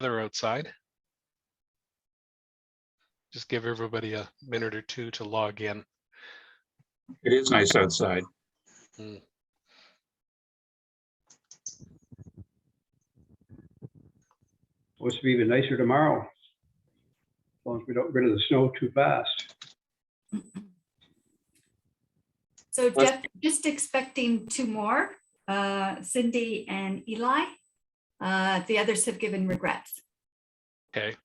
weather outside. Just give everybody a minute or two to log in. It is nice outside. Mm. Supposed to be even nicer tomorrow. As long as we don't get rid of the snow too fast. So Jeff, just expecting 2 more, Cindy and Eli. The others have given regrets. Okay.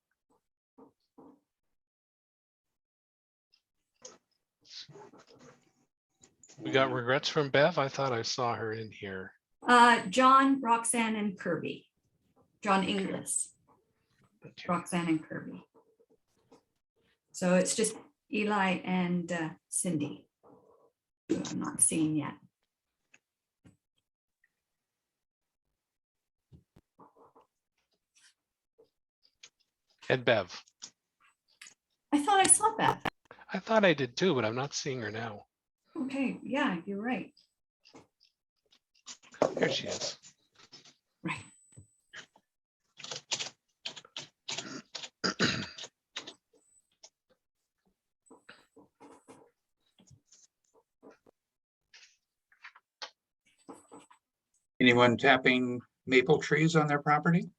We got regrets from Bev. I thought I saw her in here. John, Roxanne, and Kirby. John Inglis, Roxanne, and Kirby. So it's just Eli and Cindy, who I'm not seeing yet. And Bev. I thought I saw Beth. I thought I did too, but I'm not seeing her now. Okay, yeah, you're right. There she is. Right. Anyone tapping maple trees on their property?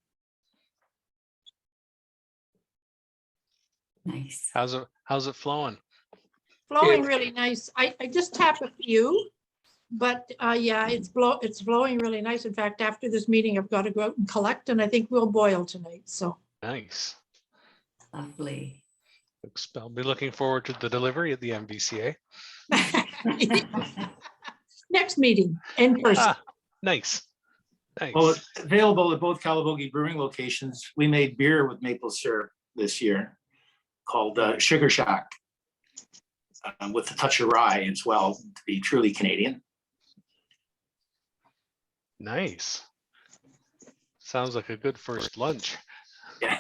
Nice. How's it flowing? Flowing really nice. I just tap a few, but yeah, it's flowing really nice. In fact, after this meeting, I've got to go out and collect, and I think we'll boil tonight. So Nice. Lovely. I'll be looking forward to the delivery at the MVCA. next meeting in person. Ah, nice. Nice. Well, it's available at both Calabogie Brewing locations. We made beer with maple syrup this year called Sugar Shack with a touch of rye as well to be truly Canadian. Nice. Sounds like a good first lunch. Yeah.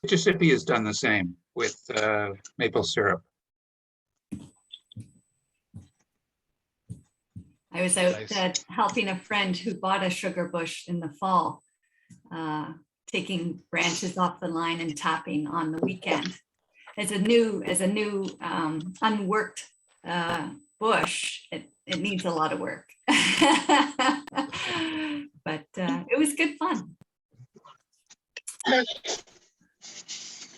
Mississippi has done the same with maple syrup. I was out Nice. helping a friend who bought a sugar bush in the fall, taking branches off the line and tapping on the weekend. As a new unworked bush, it needs a lot of work. But it was good fun.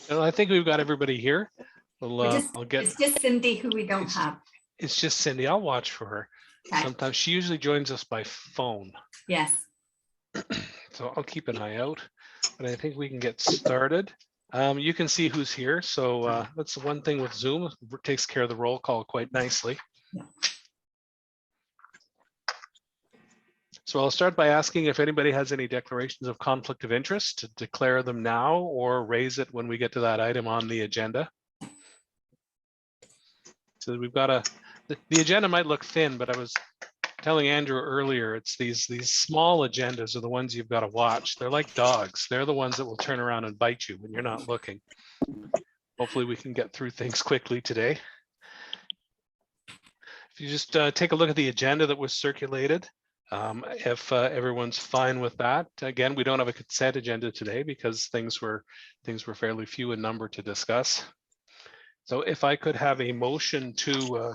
Well, I think we've got everybody here. It's just Cindy who we don't have. It's just Cindy. I'll watch for her. Okay. Sometimes she usually joins us by phone. Yes. So I'll keep an eye out, but I think we can get started. You can see who's here. So that's the one thing with Zoom, it takes care of the roll call quite nicely. Yeah. So I'll start by asking if anybody has any declarations of conflict of interest to declare them now or raise it when we get to that item on the agenda. So we've got the agenda might look thin, but I was telling Andrew earlier, it's these small agendas are the ones you've got to watch. They're like dogs. They're the ones that will turn around and bite you when you're not looking. Hopefully we can get through things quickly today. If you just take a look at the agenda that was circulated, if everyone's fine with that. Again, we don't have a consent agenda today because things were fairly few in number to discuss. So if I could have a motion to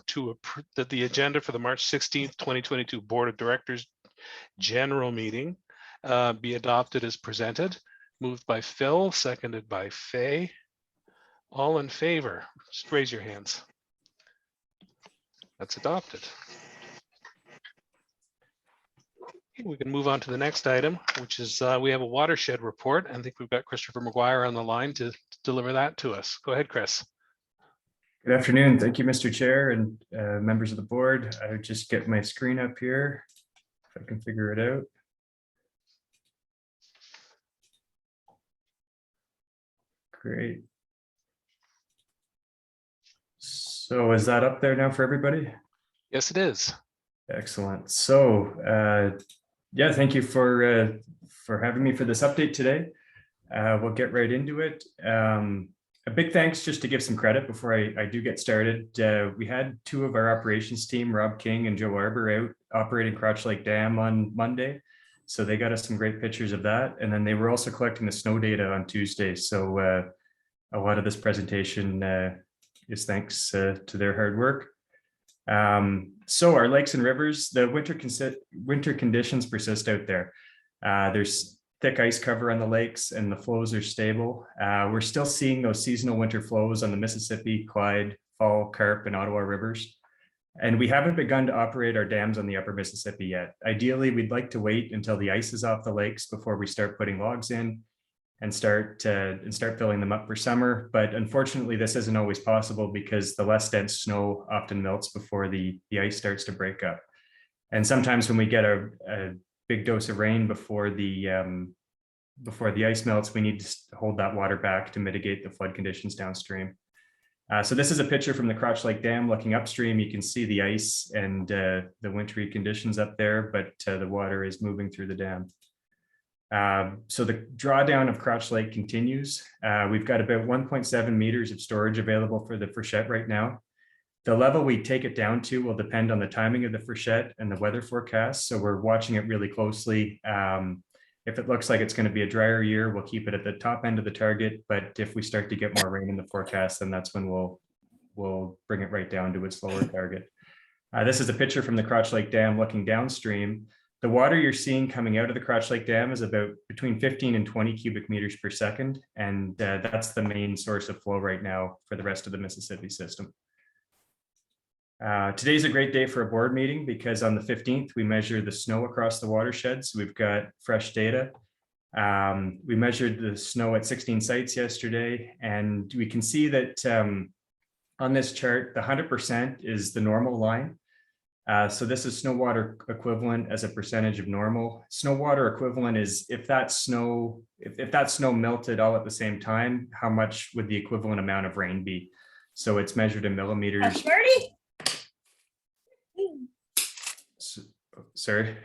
that the agenda for the March 16th, 2022 Board of Directors General Meeting be adopted as presented. Moved by Phil, seconded by Faye. All in favor, just raise your hands. That's adopted. We can move on to the next item, which is we have a watershed report. I think we've got Christopher McGuire on the line to deliver that to us. Go ahead, Chris. Good afternoon. Thank you, Mr. Chair and members of the board. I would just get my screen up here if I can figure it out. Great. So is that up there now for everybody? Yes, it is. Excellent. So yeah, thank you for having me for this update today. We'll get right into it. A big thanks just to give some credit before I do get started. We had two of our operations team, Rob King and Joe Arbor, out operating Crouch Lake Dam on Monday. So they got us some great pictures of that. And then they were also collecting the snow data on Tuesday. So a lot of this presentation is thanks to their hard work. So our lakes and rivers, the winter conditions persist out there. There's thick ice cover on the lakes and the flows are stable. We're still seeing those seasonal winter flows on the Mississippi, Clyde, Fall, Carp, and Ottawa rivers. And we haven't begun to operate our dams on the upper Mississippi yet. Ideally, we'd like to wait until the ice is off the lakes before we start putting logs in and start filling them up for summer. But unfortunately, this isn't always possible because the less dense snow often melts before the ice starts to break up. And sometimes when we get a big dose of rain before the ice melts, we need to hold that water back to mitigate the flood conditions downstream. So this is a picture from the Crotch Lake Dam looking upstream. You can see the ice and the wintry conditions up there, but the water is moving through the dam. So the drawdown of Crotch Lake continues. We've got about 1.7 meters of storage available for the freshet right now. The level we take it down to will depend on the timing of the freshet and the weather forecast. So we're watching it really closely. If it looks like it's going to be a drier year, we'll keep it at the top end of the target. But if we start to get more rain in the forecast, then that's when we'll bring it right down to its lower target. This is a picture from the Crotch Lake Dam looking downstream. The water you're seeing coming out of the Crotch Lake Dam is about between 15 and 20 cubic meters per second. And that's the main source of flow right now for the rest of the Mississippi system. Today's a great day for a board meeting because on the 15th, we measure the snow across the watershed. So we've got fresh data. We measured the snow at 16 sites yesterday, and we can see that on this chart, the 100% is the normal line. So this is snow water equivalent as a percentage of normal. Snow water equivalent is if that snow melted all at the same time, how much would the equivalent amount of rain be? So it's measured in millimeters. Sorry.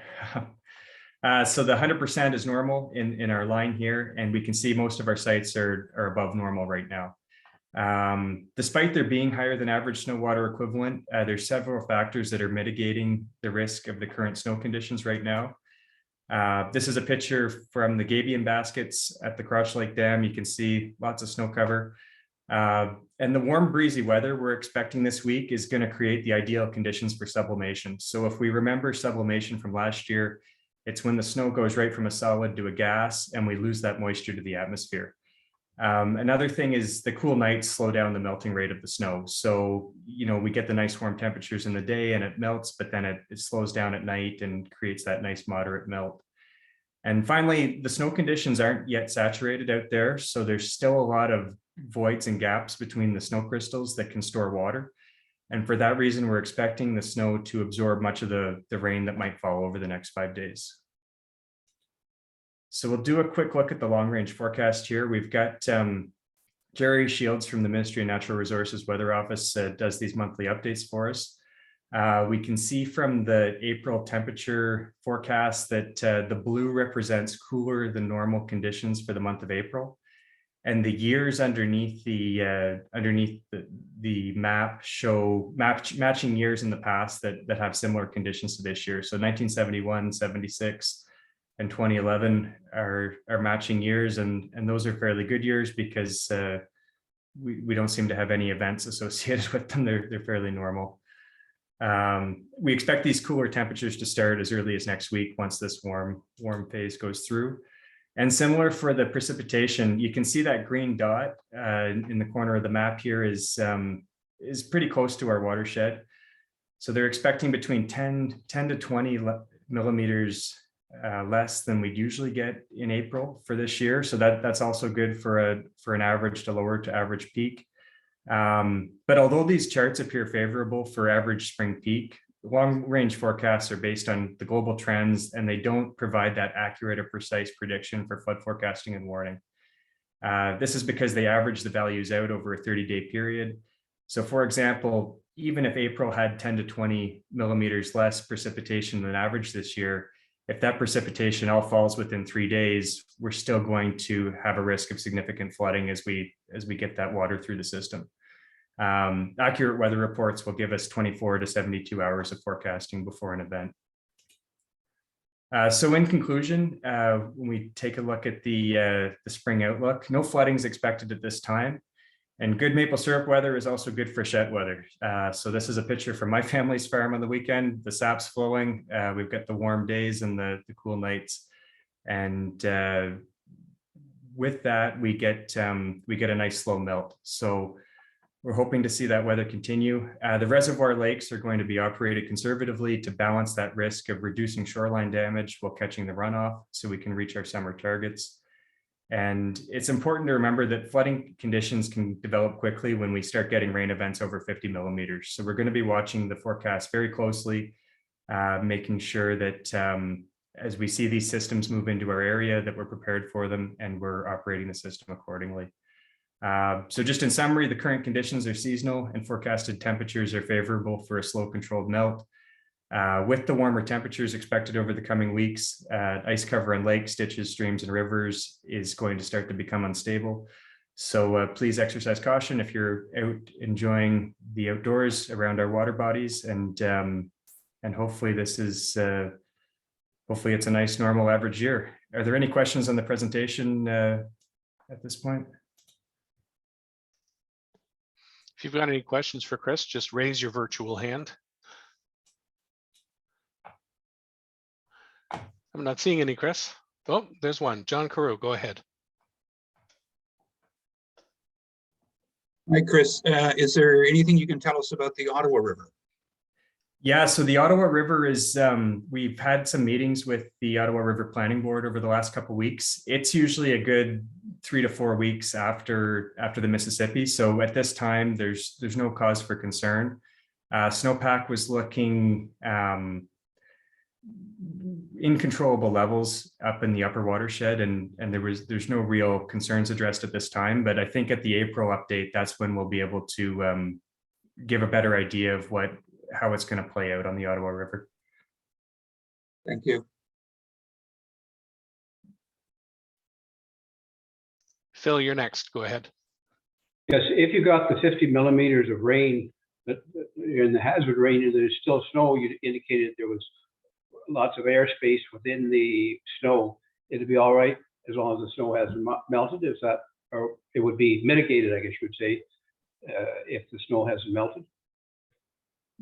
So the 100% is normal in our line here, and we can see most of our sites are above normal right now. Despite there being higher than average snow water equivalent, there's several factors that are mitigating the risk of the current snow conditions right now. This is a picture from the gabion baskets at the Crotch Lake Dam. You can see lots of snow cover. And the warm, breezy weather we're expecting this week is going to create the ideal conditions for sublimation. So if we remember sublimation from last year, it's when the snow goes right from a solid to a gas and we lose that moisture to the atmosphere. Another thing is the cool nights slow down the melting rate of the snow. So, we get the nice warm temperatures in the day and it melts, but then it slows down at night and creates that nice moderate melt. And finally, the snow conditions aren't yet saturated out there. So there's still a lot of voids and gaps between the snow crystals that can store water. And for that reason, we're expecting the snow to absorb much of the rain that might fall over the next 5 days. So we'll do a quick look at the long range forecast here. We've got Jerry Shields from the Ministry of Natural Resources Weather Office does these monthly updates for us. We can see from the April temperature forecast that the blue represents cooler than normal conditions for the month of April. And the years underneath the map show matching years in the past that have similar conditions to this year. So 1971, 76, and 2011 are matching years, and those are fairly good years because we don't seem to have any events associated with them. They're fairly normal. We expect these cooler temperatures to start as early as next week once this warm phase goes through. And similar for the precipitation, you can see that green dot in the corner of the map here is pretty close to our watershed. So they're expecting between 10 to 20 millimeters less than we'd usually get in April for this year. So that's also good for an average to lower to average peak. But although these charts appear favorable for average spring peak, long range forecasts are based on the global trends, and they don't provide that accurate or precise prediction for flood forecasting and warning. This is because they average the values out over a 30-day period. So for example, even if April had 10 to 20 millimeters less precipitation than average this year, if that precipitation all falls within 3 days, we're still going to have a risk of significant flooding as we get that water through the system. Accurate weather reports will give us 24 to 72 hours of forecasting before an event. So in conclusion, when we take a look at the spring outlook, no flooding is expected at this time. And good maple syrup weather is also good freshet weather. So this is a picture from my family's farm on the weekend. The sap's flowing. We've got the warm days and the cool nights. And with that, we get a nice slow melt. So we're hoping to see that weather continue. The reservoir lakes are going to be operated conservatively to balance that risk of reducing shoreline damage while catching the runoff so we can reach our summer targets. And it's important to remember that flooding conditions can develop quickly when we start getting rain events over 50 millimeters. So we're going to be watching the forecast very closely, making sure that as we see these systems move into our area, that we're prepared for them and we're operating the system accordingly. So just in summary, the current conditions are seasonal and forecasted temperatures are favorable for a slow controlled melt. With the warmer temperatures expected over the coming weeks, ice cover on lakes, ditches, streams, and rivers is going to start to become unstable. So please exercise caution if you're out enjoying the outdoors around our water bodies, and hopefully this is hopefully it's a nice normal average year. Are there any questions on the presentation at this point? If you've got any questions for Chris, just raise your virtual hand. I'm not seeing any, Chris. Oh, there's one. John Carew, go ahead. Hi, Chris. Is there anything you can tell us about the Ottawa River? Yeah, so the Ottawa River is, we've had some meetings with the Ottawa River Planning Board over the last couple of weeks. It's usually a good 3 to 4 weeks after the Mississippi. So at this time, there's no cause for concern. Snowpack was looking in controllable levels up in the upper watershed, and there's no real concerns addressed at this time. But I think at the April update, that's when we'll be able to give a better idea of how it's going to play out on the Ottawa River. Thank you. Phil, you're next. Go ahead. Yes, if you got the 50 millimeters of rain and the hazard rain and there's still snow, you indicated there was lots of airspace within the snow, it'd be all right as long as the snow hasn't melted. Is that, or it would be mitigated, I guess you would say, if the snow hasn't melted?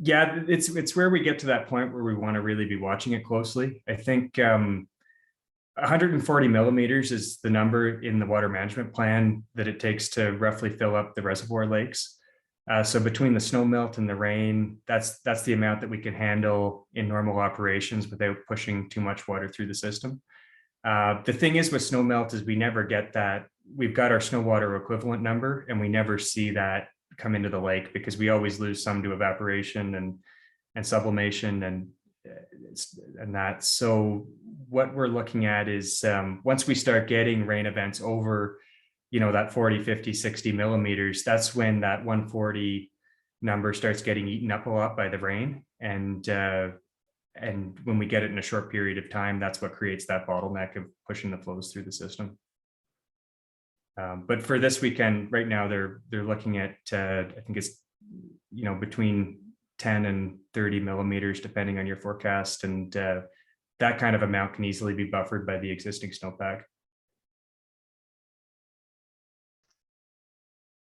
Yeah, it's where we get to that point where we want to really be watching it closely. I think 140 millimeters is the number in the water management plan that it takes to roughly fill up the reservoir lakes. So between the snow melt and the rain, that's the amount that we can handle in normal operations without pushing too much water through the system. The thing is with snow melt is we never get that. We've got our snow water equivalent number and we never see that come into the lake because we always lose some to evaporation and sublimation and that. So what we're looking at is once we start getting rain events over, that 40, 50, 60 millimeters, that's when that 140 number starts getting eaten up a lot by the rain. And when we get it in a short period of time, that's what creates that bottleneck of pushing the flows through the system. But for this weekend, right now, they're looking at, I think it's, between 10 and 30 millimeters, depending on your forecast. And that kind of amount can easily be buffered by the existing snowpack.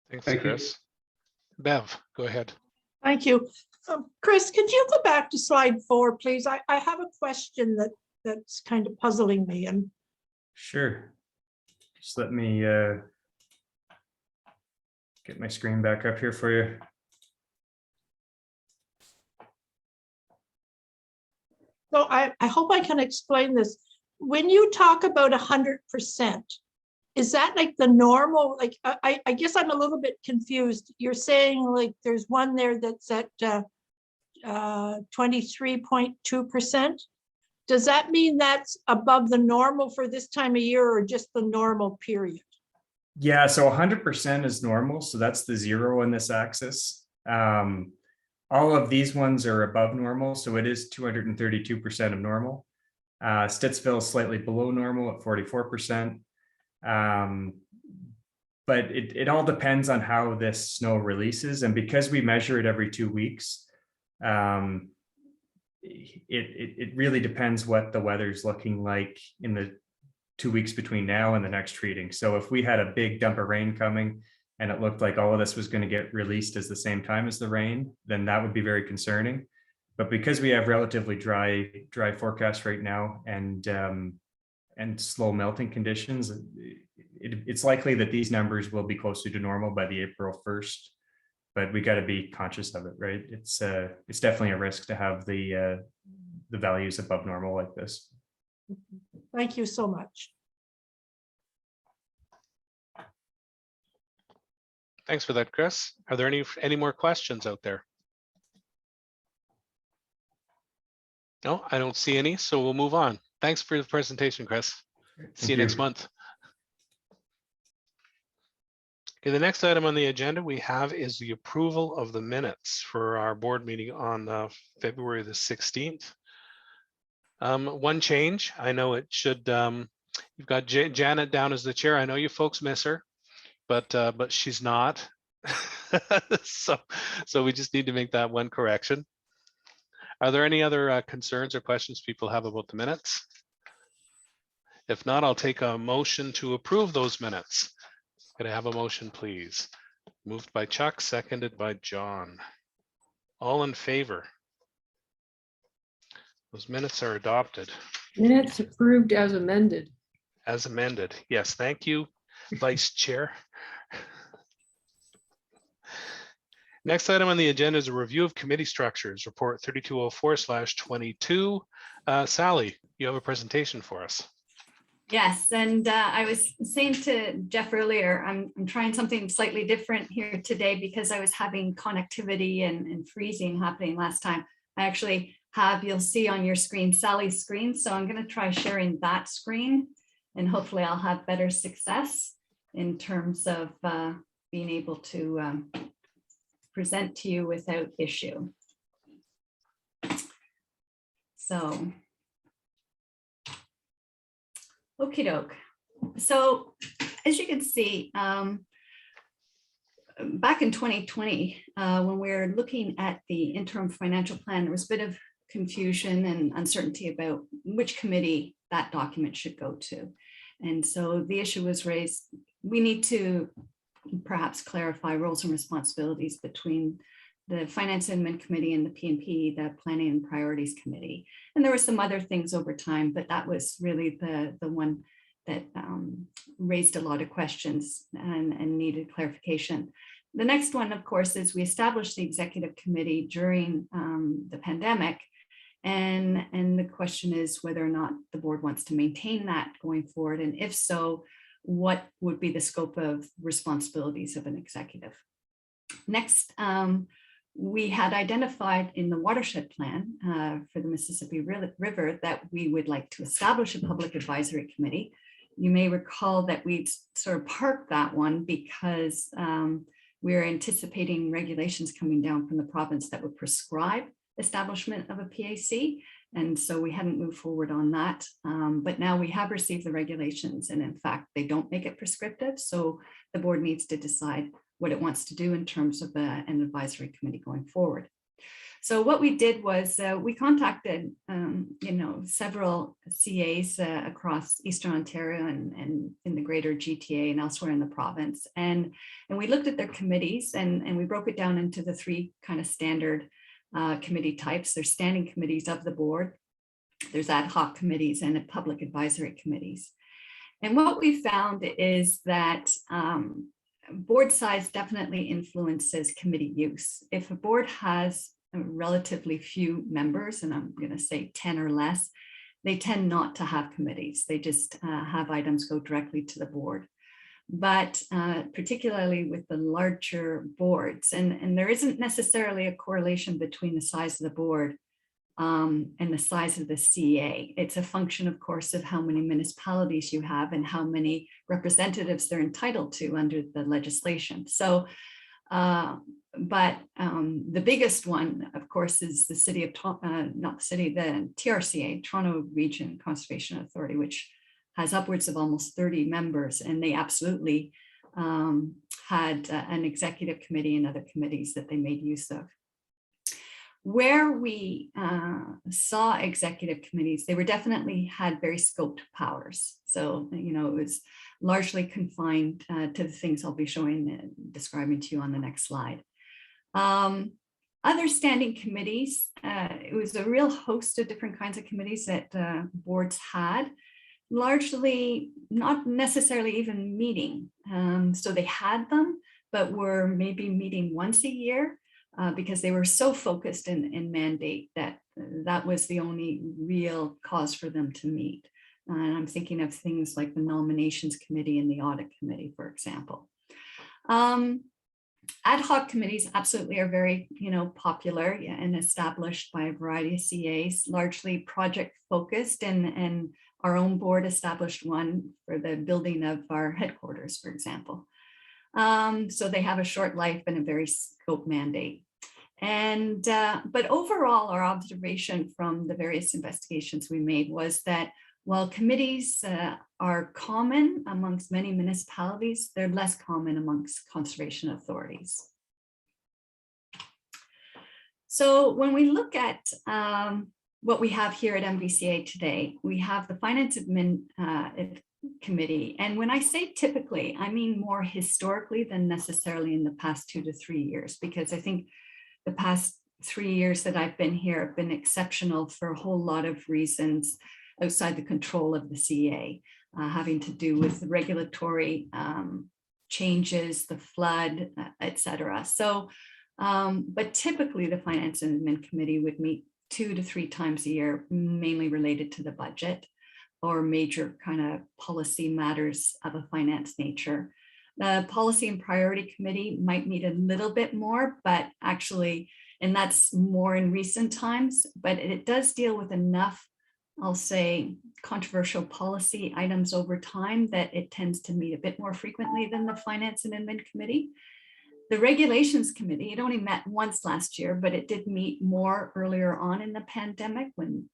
Thanks, Thank you. Chris. Bev, go ahead. Thank you. Chris, could you go back to slide 4, please? I have a question that's kind of puzzling me. And Sure. Just let me get my screen back up here for you. so I hope I can explain this. When you talk about 100%, is that like the normal, like, I guess I'm a little bit confused. You're saying like there's one there that's at 23.2%. Does that mean that's above the normal for this time of year or just the normal period? Yeah, so 100% is normal. So that's the 0 in this axis. All of these ones are above normal. So it is 232% of normal. Stittsville is slightly below normal at 44%. But it all depends on how this snow releases. And because we measure it every 2 weeks, it really depends what the weather's looking like in the 2 weeks between now and the next treating. So if we had a big dump of rain coming and it looked like all of this was going to get released at the same time as the rain, then that would be very concerning. But because we have relatively dry forecasts right now and slow melting conditions, it's likely that these numbers will be closer to normal by the April 1st. But we got to be conscious of it, right? It's definitely a risk to have the values above normal like this. Thank you so much. Thanks for that, Chris. Are there any more questions out there? No, I don't see any, so we'll move on. Thanks for the presentation, Chris. See you next month. Okay, the next item on the agenda we have is the approval of the minutes for our board meeting on February the 16th. One change, I know it should, you've got Janet down as the chair. I know you folks miss her, but she's not. So we just need to make that one correction. Are there any other concerns or questions people have about the minutes? If not, I'll take a motion to approve those minutes. Could I have a motion, please? Moved by Chuck, seconded by John. All in favor? Those minutes are adopted. Minutes approved as amended. As amended. Yes, thank you, Vice Chair. Next item on the agenda is a review of committee structures, report 3204/22. Sally, you have a presentation for us. Yes, and I was saying to Jeff earlier, I'm trying something slightly different here today because I was having connectivity and freezing happening last time. I actually have, you'll see on your screen, Sally's screen. So I'm going to try sharing that screen and hopefully I'll have better success in terms of being able to present to you without issue. So, okie doke. So as you can see, back in 2020, when we were looking at the interim financial plan, there was a bit of confusion and uncertainty about which committee that document should go to. And so the issue was raised, we need to perhaps clarify roles and responsibilities between the Finance and Admin Committee and the P&P, the Planning and Priorities Committee. And there were some other things over time, but that was really the one that raised a lot of questions and needed clarification. The next one, of course, is we established the executive committee during the pandemic. And the question is whether or not the board wants to maintain that going forward. And if so, what would be the scope of responsibilities of an executive? Next, we had identified in the watershed plan for the Mississippi River that we would like to establish a public advisory committee. You may recall that we'd sort of parked that one because we're anticipating regulations coming down from the province that would prescribe establishment of a PAC. And so we hadn't moved forward on that. But now we have received the regulations and in fact, they don't make it prescriptive. So the board needs to decide what it wants to do in terms of an advisory committee going forward. So what we did was we contacted, several CAs across Eastern Ontario and in the greater GTA and elsewhere in the province. And we looked at their committees and we broke it down into the three kind of standard committee types. There's standing committees of the board, there's ad hoc committees and public advisory committees. And what we found is that board size definitely influences committee use. If a board has relatively few members, and I'm going to say 10 or less, they tend not to have committees. They just have items go directly to the board. But particularly with the larger boards, and there isn't necessarily a correlation between the size of the board and the size of the CA. It's a function, of course, of how many municipalities you have and how many representatives they're entitled to under the legislation. So, the biggest one, of course, is the city of, the TRCA, Toronto Region Conservation Authority, which has upwards of almost 30 members, and they absolutely had an executive committee and other committees that they made use of. Where we saw executive committees, they were definitely had very scoped powers. So, you know, it was largely confined to the things I'll be showing and describing to you on the next slide. Other standing committees, it was a real host of different kinds of committees that boards had, largely not necessarily even meeting. So they had them, but were maybe meeting once a year because they were so focused in mandate that that was the only real cause for them to meet. And I'm thinking of things like the nominations committee and the audit committee, for example. Ad hoc committees absolutely are very, you know, popular and established by a variety of CAs, largely project focused, and our own board established one for the building of our headquarters, for example. So they have a short life and a very scope mandate. And but overall, our observation from the various investigations we made was that while committees are common amongst many municipalities, they're less common amongst conservation authorities. So when we look at what we have here at MVCA today, we have the Finance Admin Committee. And when I say typically, I mean more historically than necessarily in the past 2 to 3 years, because I think the past 3 years that I've been here have been exceptional for a whole lot of reasons outside the control of the CA, having to do with the regulatory changes, the flood, et cetera. So, but typically the Finance and Admin Committee would meet 2 to 3 times a year, mainly related to the budget or major kind of policy matters of a finance nature. The Policy and Priority Committee might meet a little bit more, but actually, and that's more in recent times, but it does deal with enough, I'll say, controversial policy items over time that it tends to meet a bit more frequently than the Finance and Admin Committee. The Regulations Committee, it only met once last year, but it did meet more earlier on in the pandemic when,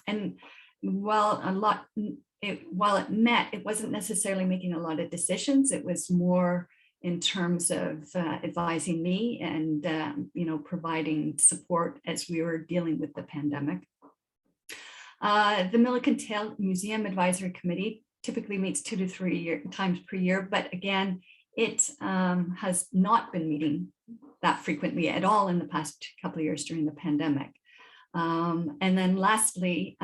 and while it met, it wasn't necessarily making a lot of decisions. It was more in terms of advising me and you know, providing support as we were dealing with the pandemic. The Milliken Tail Museum Advisory Committee typically meets 2 to 3 times per year, but again, it has not been meeting that frequently at all in the past couple of years during the pandemic. And then lastly,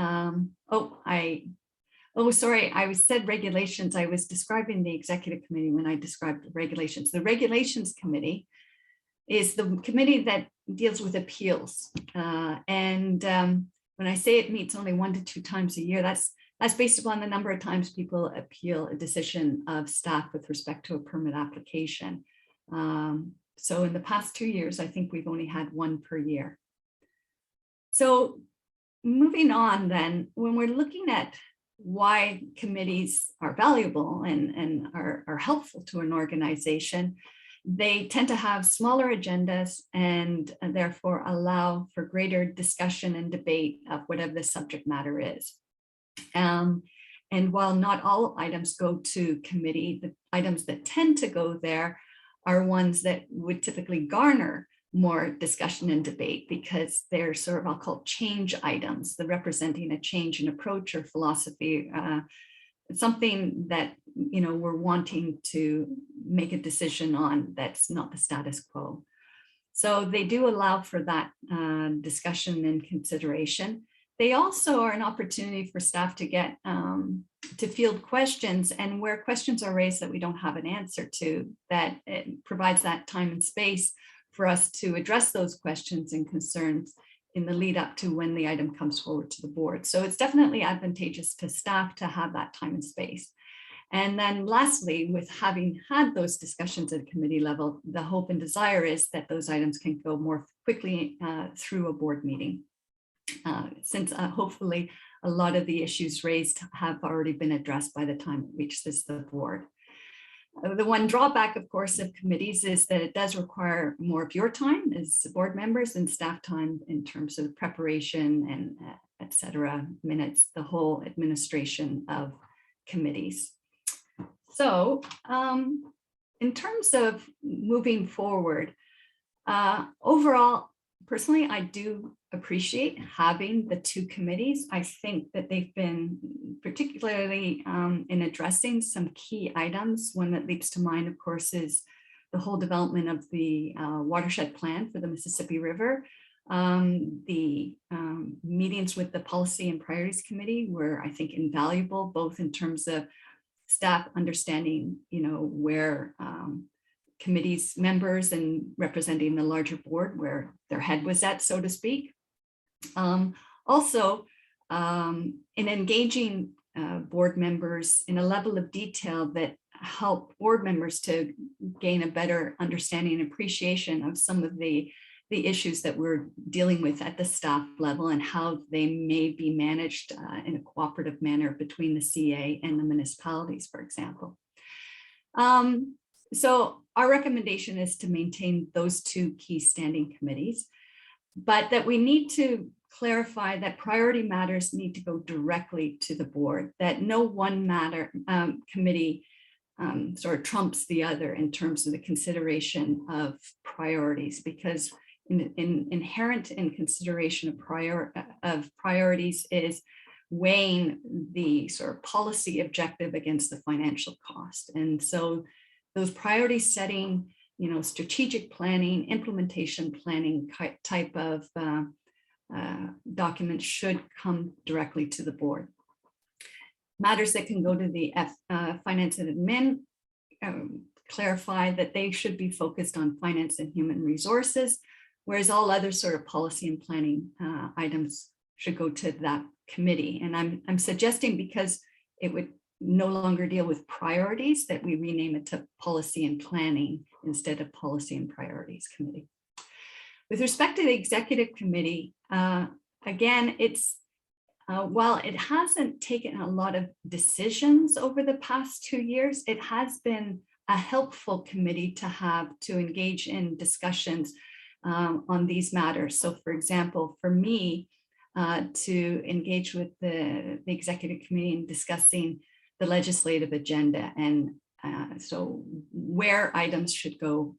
sorry, I said regulations. I was describing the executive committee when I described the regulations. The Regulations Committee is the committee that deals with appeals. When I say it meets only 1 to 2 times a year, that's based upon the number of times people appeal a decision of staff with respect to a permit application. So in the past 2 years, I think we've only had 1 per year. So moving on then, when we're looking at why committees are valuable and are helpful to an organization, they tend to have smaller agendas and therefore allow for greater discussion and debate of whatever the subject matter is. And while not all items go to committee, the items that tend to go there are ones that would typically garner more discussion and debate because they're sort of, I'll call change items, the representing a change in approach or philosophy, something that, you know, we're wanting to make a decision on that's not the status quo. So they do allow for that discussion and consideration. They also are an opportunity for staff to get to field questions, and where questions are raised that we don't have an answer to, that it provides that time and space for us to address those questions and concerns in the lead up to when the item comes forward to the board. So it's definitely advantageous to staff to have that time and space. And then lastly, with having had those discussions at a committee level, the hope and desire is that those items can go more quickly through a board meeting. Since hopefully a lot of the issues raised have already been addressed by the time it reaches the board. The one drawback, of course, of committees is that it does require more of your time as board members and staff time in terms of preparation and et cetera, minutes, the whole administration of committees. So in terms of moving forward, overall, personally, I do appreciate having the two committees. I think that they've been particularly in addressing some key items. One that leaps to mind, of course, is the whole development of the watershed plan for the Mississippi River. The meetings with the Policy and Priorities Committee were, I think, invaluable, both in terms of staff understanding, where committees members and representing the larger board, where their head was at, so to speak. Also, in engaging board members in a level of detail that help board members to gain a better understanding and appreciation of some of the issues that we're dealing with at the staff level and how they may be managed in a cooperative manner between the CA and the municipalities, for example. So our recommendation is to maintain those two key standing committees, but that we need to clarify that priority matters need to go directly to the board, that no one matter committee sort of trumps the other in terms of the consideration of priorities, because inherent in consideration of priorities is weighing the sort of policy objective against the financial cost. And so those priority setting, strategic planning, implementation planning type of documents should come directly to the board. Matters that can go to the finance and admin, clarify that they should be focused on finance and human resources, whereas all other sort of policy and planning items should go to that committee. And I'm suggesting, because it would no longer deal with priorities, that we rename it to policy and planning instead of policy and priorities committee. With respect to the executive committee, again, it's while it hasn't taken a lot of decisions over the past 2 years, it has been a helpful committee to have to engage in discussions on these matters. So for example, for me, to engage with the executive committee in discussing the legislative agenda, and so where items should go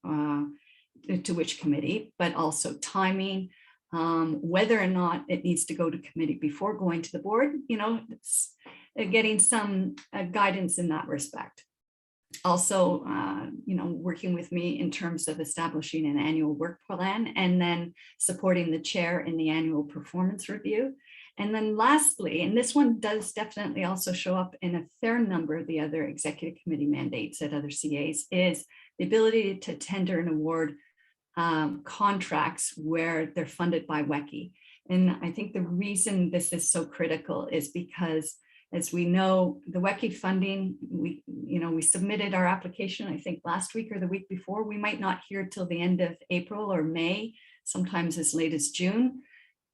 to which committee, but also timing, whether or not it needs to go to committee before going to the board, getting some guidance in that respect. Also, working with me in terms of establishing an annual work plan, and then supporting the chair in the annual performance review. And then lastly, and this one does definitely also show up in a fair number of the other executive committee mandates at other CAs, is the ability to tender and award contracts where they're funded by WECI. And I think the reason this is so critical is because, as we know, the WECI funding, we submitted our application, I think last week or the week before. We might not hear till the end of April or May, sometimes as late as June,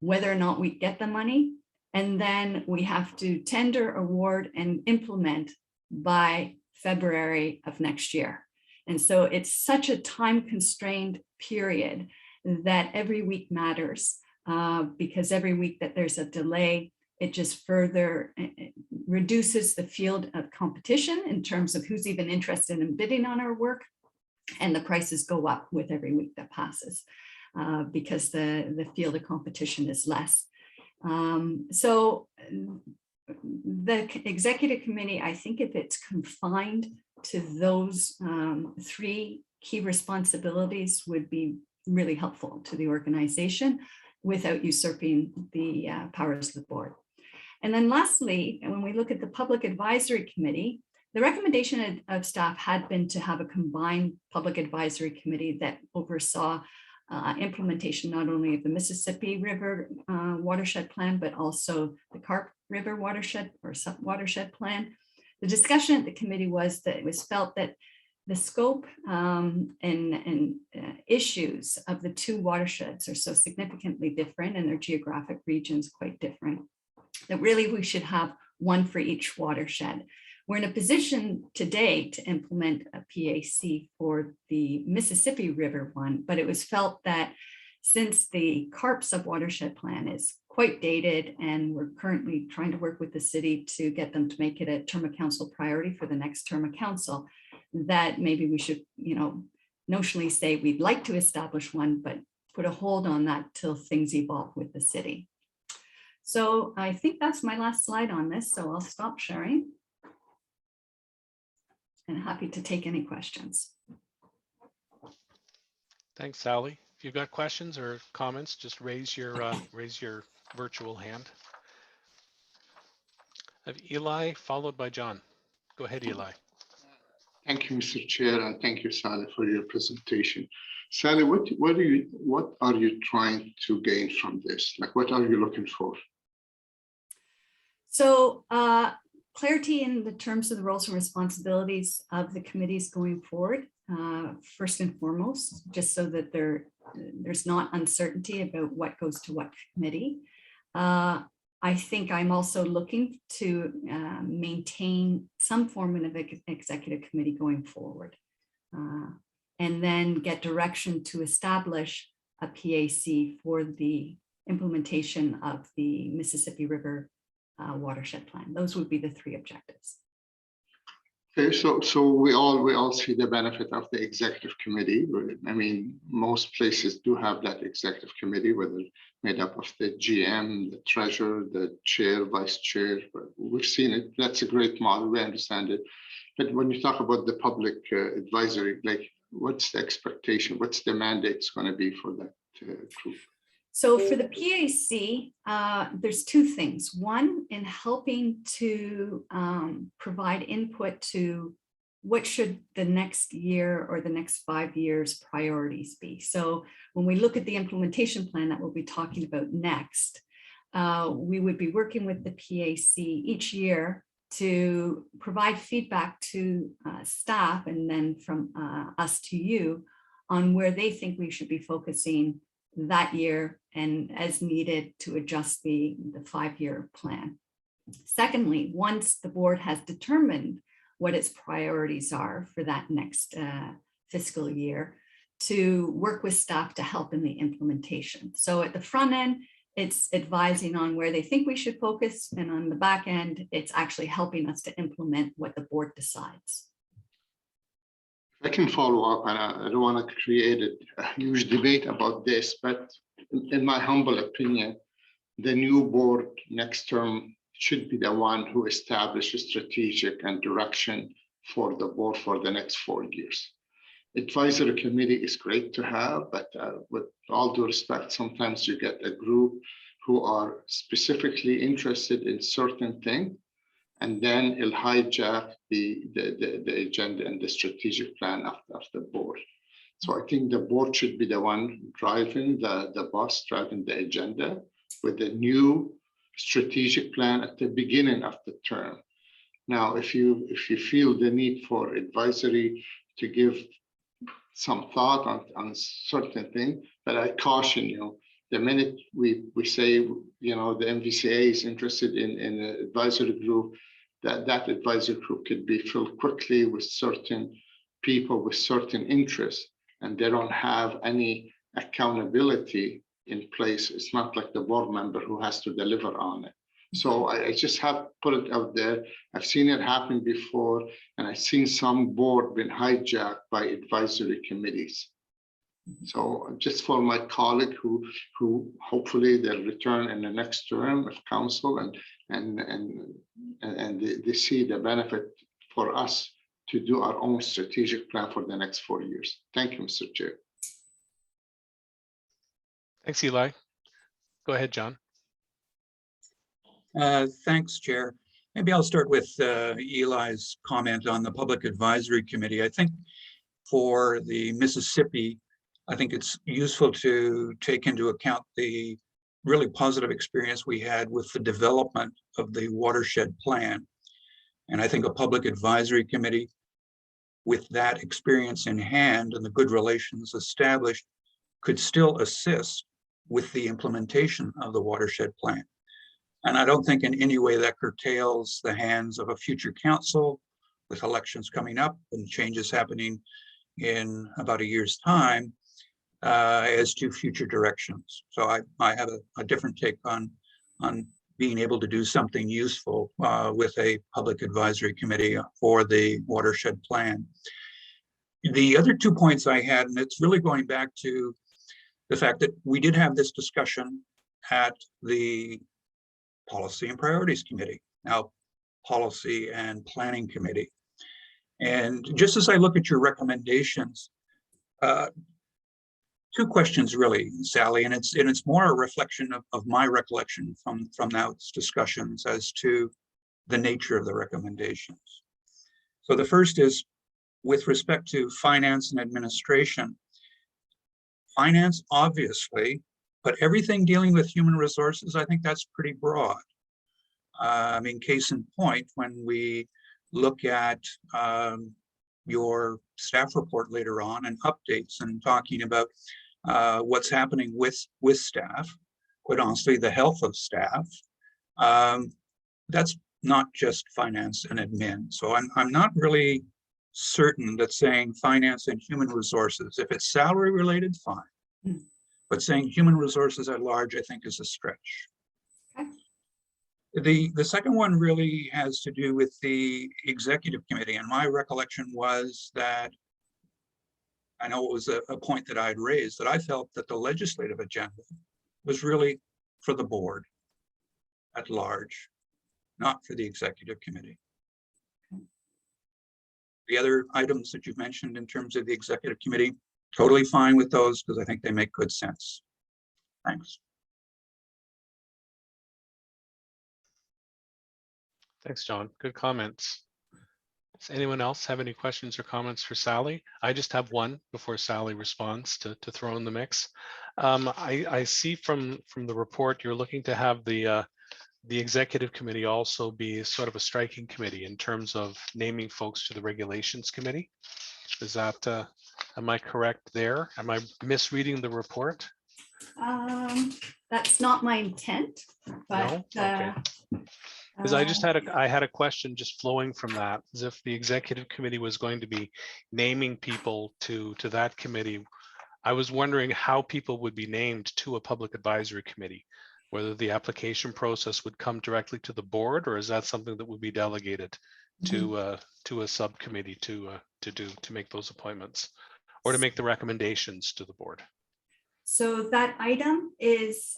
whether or not we get the money. And then we have to tender, award, and implement by February of next year. And so it's such a time-constrained period that every week matters, because every week that there's a delay, it just further reduces the field of competition in terms of who's even interested in bidding on our work. And the prices go up with every week that passes, because the field of competition is less. So the executive committee, I think if it's confined to those three key responsibilities, would be really helpful to the organization without usurping the powers of the board. And then lastly, when we look at the Public Advisory Committee, the recommendation of staff had been to have a combined Public Advisory Committee that oversaw implementation not only of the Mississippi River watershed plan, but also the Carp River watershed or watershed plan. The discussion at the committee was that it was felt that the scope and issues of the two watersheds are so significantly different, and their geographic regions quite different, that really we should have one for each watershed. We're in a position today to implement a PAC for the Mississippi River one, but it was felt that since the Carp subwatershed plan is quite dated, and we're currently trying to work with the city to get them to make it a term of council priority for the next term of council, that maybe we should, notionally say we'd like to establish one, but put a hold on that till things evolve with the city. So I think that's my last slide on this, so I'll stop sharing. And happy to take any questions. Thanks, Sally. If you've got questions or comments, just raise your virtual hand. I have Eli followed by John. Go ahead, Eli. Thank you, Mr. Chair, and thank you, Sally, for your presentation. Sally, what are you trying to gain from this? Like, what are you looking for? So clarity in the terms of the roles and responsibilities of the committees going forward, first and foremost, just so that there's not uncertainty about what goes to what committee. I think I'm also looking to maintain some form of executive committee going forward, and then get direction to establish a PAC for the implementation of the Mississippi River watershed plan. Those would be the three objectives. Okay, so we all see the benefit of the executive committee. I mean, most places do have that executive committee, whether made up of the GM, the treasurer, the chair, vice chair. We've seen it. That's a great model. We understand it. But when you talk about the public advisory, like, what's the expectation? What's the mandate going to be for that group? So for the PAC, there's two things. One, in helping to provide input to what should the next year or the next 5 years priorities be. So when we look at the implementation plan that we'll be talking about next, we would be working with the PAC each year to provide feedback to staff and then from us to you on where they think we should be focusing that year and as needed to adjust the 5-year plan. Secondly, once the board has determined what its priorities are for that next fiscal year, to work with staff to help in the implementation. So at the front end, it's advising on where they think we should focus, and on the back end, it's actually helping us to implement what the board decides. I can follow up, and I don't want to create a huge debate about this, but in my humble opinion, the new board next term should be the one who establishes strategic and direction for the board for the next 4 years. Advisory committee is great to have, but with all due respect, sometimes you get a group who are specifically interested in certain things, and then it'll hijack the agenda and the strategic plan of the board. So I think the board should be the one driving the bus, driving the agenda with the new strategic plan at the beginning of the term. Now, if you feel the need for advisory to give some thought on certain things, but I caution you, the minute we say, you know, the MVCA is interested in an advisory group, that advisory group could be filled quickly with certain people with certain interests, and they don't have any accountability in place. It's not like the board member who has to deliver on it. So I just have to put it out there. I've seen it happen before, and I've seen some board been hijacked by advisory committees. So just for my colleague who hopefully they'll return in the next term of council, and they see the benefit for us to do our own strategic plan for the next 4 years. Thank you, Mr. Chair. Thanks, Eli. Go ahead, John. Thanks, Chair. Maybe I'll start with Eli's comment on the Public Advisory Committee. I think for the Mississippi, I think it's useful to take into account the really positive experience we had with the development of the watershed plan. And I think a Public Advisory Committee with that experience in hand and the good relations established could still assist with the implementation of the watershed plan. And I don't think in any way that curtails the hands of a future council with elections coming up and changes happening in about a year's time as to future directions. So I have a different take on being able to do something useful with a Public Advisory Committee for the watershed plan. The other 2 points I had, and it's really going back to the fact that we did have this discussion at the Policy and Priorities Committee, now Policy and Planning Committee. And just as I look at your recommendations, two questions really, Sally, and it's more a reflection of my recollection from those discussions as to the nature of the recommendations. So the first is with respect to finance and administration. Finance, obviously, but everything dealing with human resources, I think that's pretty broad. I mean, case in point, when we look at your staff report later on and updates and talking about what's happening with staff, quite honestly, the health of staff, that's not just finance and admin. So I'm not really certain that saying finance and human resources, if it's salary related, fine. But saying human resources at large, I think is a stretch. Okay. The second one really has to do with the executive committee. And my recollection was that, I know it was a point that I'd raised, that I felt that the legislative agenda was really for the board at large, not for the executive committee. The other items that you mentioned in terms of the executive committee, totally fine with those because I think they make good sense. Thanks. Thanks, John. Good comments. Does anyone else have any questions or comments for Sally? I just have one before Sally responds to throw in the mix. I see from the report you're looking to have the executive committee also be sort of a striking committee in terms of naming folks to the regulations committee. Is that, am I correct there? Am I misreading the report? That's not my intent, but No? Okay. Because I had a question just flowing from that, as if the executive committee was going to be naming people to that committee. I was wondering how people would be named to a public advisory committee, whether the application process would come directly to the board, or is that something that would be delegated to a subcommittee to make those appointments or to make the recommendations to the board. So that item is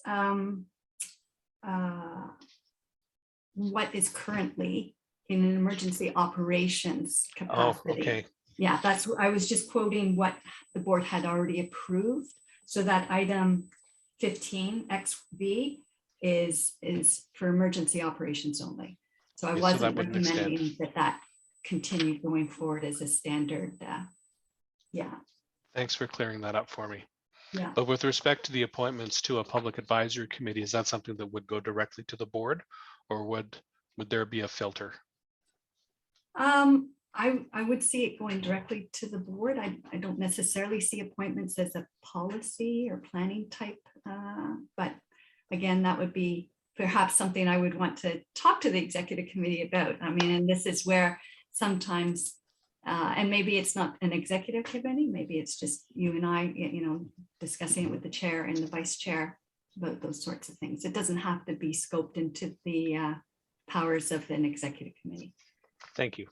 what is currently in an emergency operations capacity. Oh, okay. Yeah, that's, I was just quoting what the board had already approved. So that item 15 XV is for emergency operations only. So I Okay, so wasn't that wouldn't extend. recommending that continued going forward as a standard. Yeah. Thanks for clearing that up for me. Yeah. But with respect to the appointments to a public advisory committee, is that something that would go directly to the board, or would there be a filter? I would see it going directly to the board. I don't necessarily see appointments as a policy or planning type, but again, that would be perhaps something I would want to talk to the executive committee about. I mean, and this is where sometimes, and maybe it's not an executive committee, maybe it's just you and I, you know, discussing it with the chair and the vice chair about those sorts of things. It doesn't have to be scoped into the powers of an executive committee. Thank you.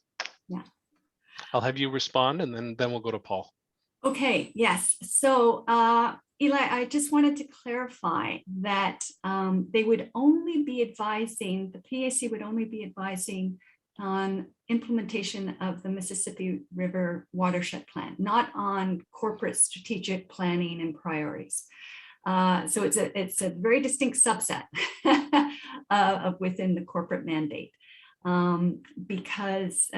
Yeah. I'll have you respond and then we'll go to Paul. Okay, yes. So Eli, I just wanted to clarify that they would only be advising, the PAC would only be advising on implementation of the Mississippi River Watershed Plan, not on corporate strategic planning and priorities. So it's a very distinct subset of within the corporate mandate. Because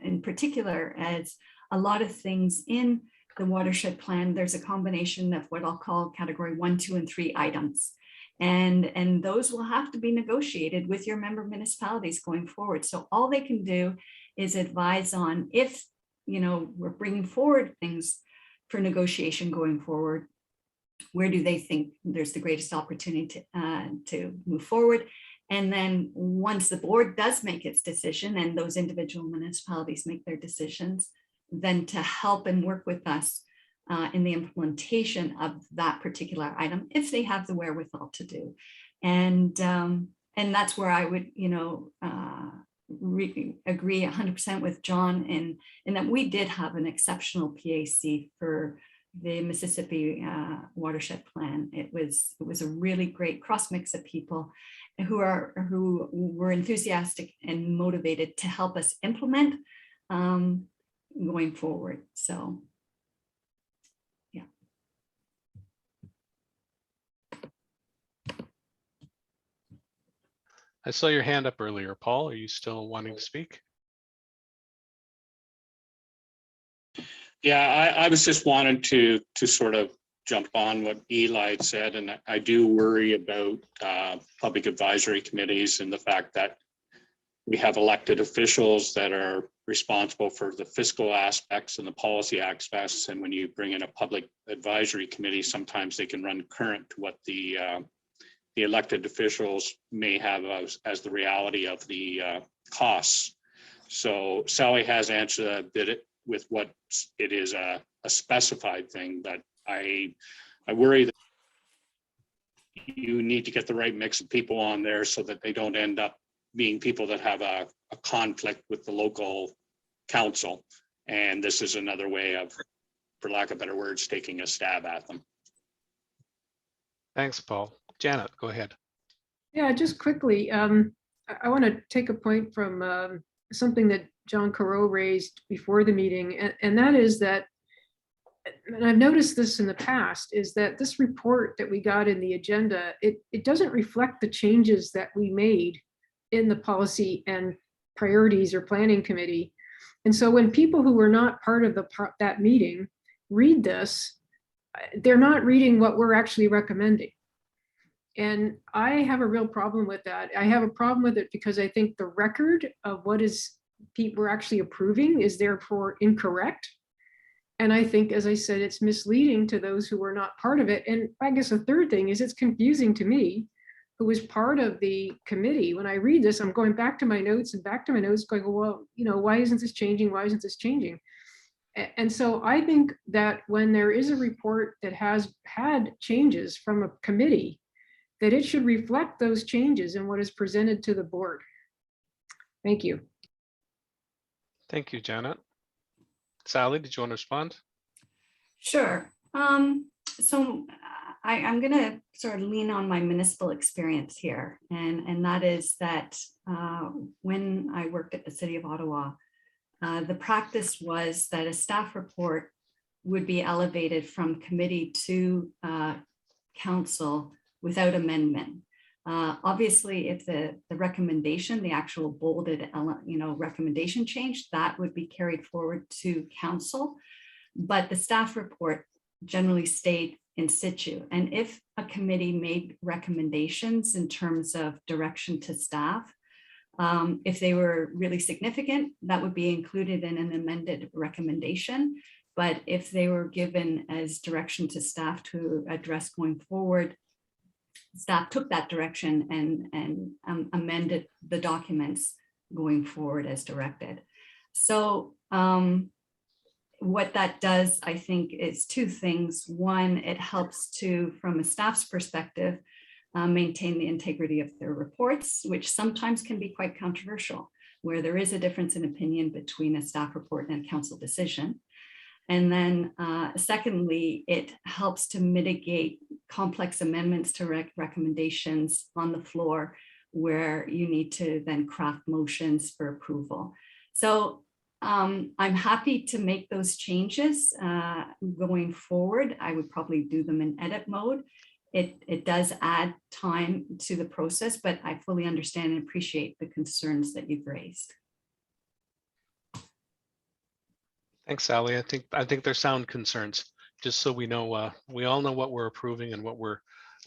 in particular, as a lot of things in the watershed plan, there's a combination of what I'll call category 1, 2, and 3 items. And those will have to be negotiated with your member municipalities going forward. So all they can do is advise on if, you know, we're bringing forward things for negotiation going forward, where do they think there's the greatest opportunity to move forward? And then once the board does make its decision and those individual municipalities make their decisions, then to help and work with us in the implementation of that particular item, if they have the wherewithal to do. And that's where I would, you know, agree 100% with John in that we did have an exceptional PAC for the Mississippi watershed plan. It was a really great cross mix of people who were enthusiastic and motivated to help us implement going forward. So, yeah. I saw your hand up earlier, Paul. Are you still wanting to speak? Yeah, I was just wanting to sort of jump on what Eli had said, and I do worry about public advisory committees and the fact that we have elected officials that are responsible for the fiscal aspects and the policy aspects. And when you bring in a public advisory committee, sometimes they can run current to what the elected officials may have as the reality of the costs. So Sally has answered a bit with what it is a specified thing, but I worry that you need to get the right mix of people on there so that they don't end up being people that have a conflict with the local council. And this is another way of, for lack of better words, taking a stab at them. Thanks, Paul. Janet, go ahead. Yeah, just quickly, I want to take a point from something that John Carreau raised before the meeting, and that is that, and I've noticed this in the past, is that this report that we got in the agenda, it doesn't reflect the changes that we made in the policy and priorities or planning committee. And so when people who were not part of that meeting read this, they're not reading what we're actually recommending. And I have a real problem with that. I have a problem with it because I think the record of what we're actually approving is therefore incorrect. And I think, as I said, it's misleading to those who were not part of it. And I guess the third thing is it's confusing to me, who was part of the committee. When I read this, I'm going back to my notes going, well, why isn't this changing? Why isn't this changing? And so I think that when there is a report that has had changes from a committee, that it should reflect those changes in what is presented to the board. Thank you. Thank you, Janet. Sally, did you want to respond? Sure. So I'm going to sort of lean on my municipal experience here. And that is that when I worked at the City of Ottawa, the practice was that a staff report would be elevated from committee to council without amendment. Obviously, if the recommendation, the actual bolded, recommendation changed, that would be carried forward to council. But the staff report generally stayed in situ. And if a committee made recommendations in terms of direction to staff, if they were really significant, that would be included in an amended recommendation. But if they were given as direction to staff to address going forward, staff took that direction and amended the documents going forward as directed. So what that does, I think, is two things. One, it helps to, from a staff's perspective, maintain the integrity of their reports, which sometimes can be quite controversial, where there is a difference in opinion between a staff report and a council decision. And then secondly, it helps to mitigate complex amendments to recommendations on the floor where you need to then craft motions for approval. So I'm happy to make those changes going forward. I would probably do them in edit mode. It does add time to the process, but I fully understand and appreciate the concerns that you've raised. Thanks, Sally. I think they're sound concerns, just so we know, we all know what we're approving and what we're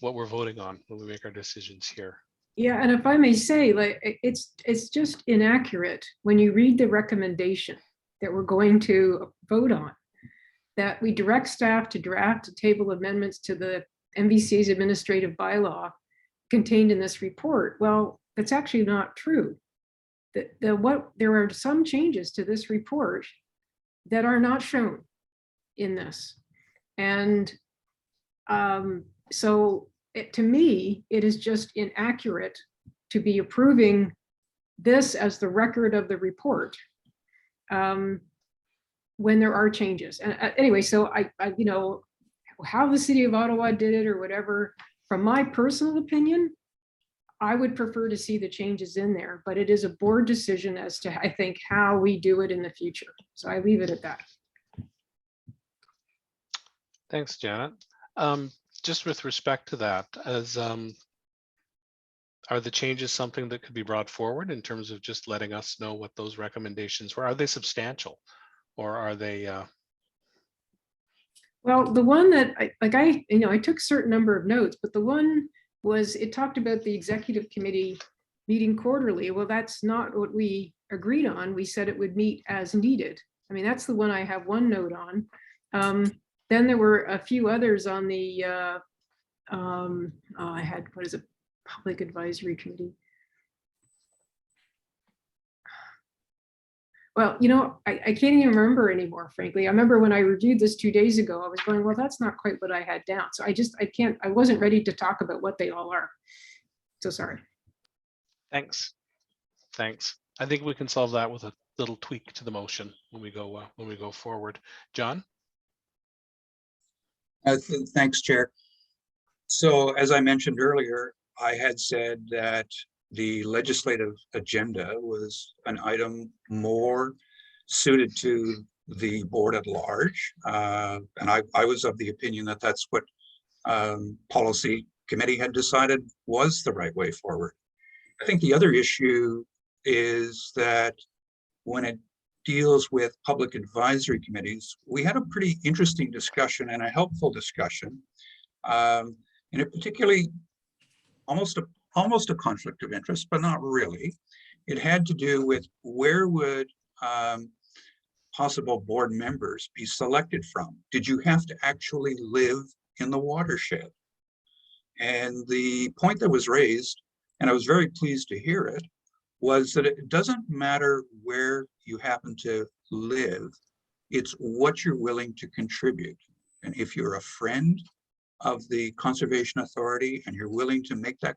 voting on when we make our decisions here. Yeah, and if I may say, like, it's just inaccurate when you read the recommendation that we're going to vote on, that we direct staff to draft a table of amendments to the MVC's administrative bylaw contained in this report. Well, that's actually not true. There are some changes to this report that are not shown in this. And so to me, it is just inaccurate to be approving this as the record of the report. when there are changes. And anyway, so I, how the city of Ottawa did it or whatever, from my personal opinion, I would prefer to see the changes in there, but it is a board decision as to, I think, how we do it in the future. So I leave it at that. Thanks, Janet. Just with respect to that, are the changes something that could be brought forward in terms of just letting us know what those recommendations were? Are they substantial, or are they? Well, the one that I took a certain number of notes, but the one was, it talked about the executive committee meeting quarterly. Well, that's not what we agreed on. We said it would meet as needed. I mean, that's the one I have one note on. Then there were a few others on the, I had, what is it, Public Advisory Committee. Well, I can't even remember anymore, frankly. I remember when I reviewed this 2 days ago, I was going, well, that's not quite what I had down. So I wasn't ready to talk about what they all are. So sorry. Thanks. I think we can solve that with a little tweak to the motion when we go forward. John? Thanks, Chair. So as I mentioned earlier, I had said that the legislative agenda was an item more suited to the board at large. And I was of the opinion that that's what policy committee had decided was the right way forward. I think the other issue is that when it deals with public advisory committees, we had a pretty interesting discussion and a helpful discussion. And it particularly almost a conflict of interest, but not really. It had to do with where would possible board members be selected from? Did you have to actually live in the watershed? And the point that was raised, and I was very pleased to hear it, was that it doesn't matter where you happen to live, it's what you're willing to contribute. And if you're a friend of the Conservation Authority and you're willing to make that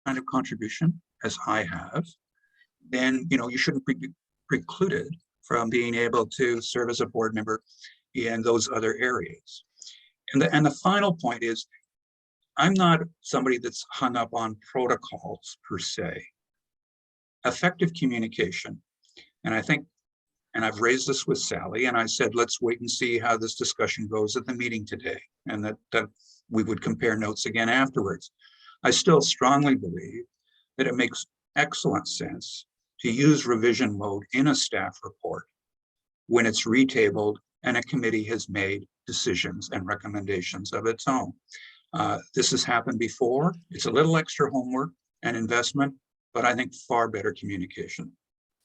kind of contribution, as I have, then you shouldn't be precluded from being able to serve as a board member in those other areas. And the final point is, I'm not somebody that's hung up on protocols per se. Effective communication, and I think, and I've raised this with Sally, and I said, let's wait and see how this discussion goes at the meeting today, and that we would compare notes again afterwards. I still strongly believe that it makes excellent sense to use revision mode in a staff report when it's retabled and a committee has made decisions and recommendations of its own. This has happened before. It's a little extra homework and investment, but I think far better communication.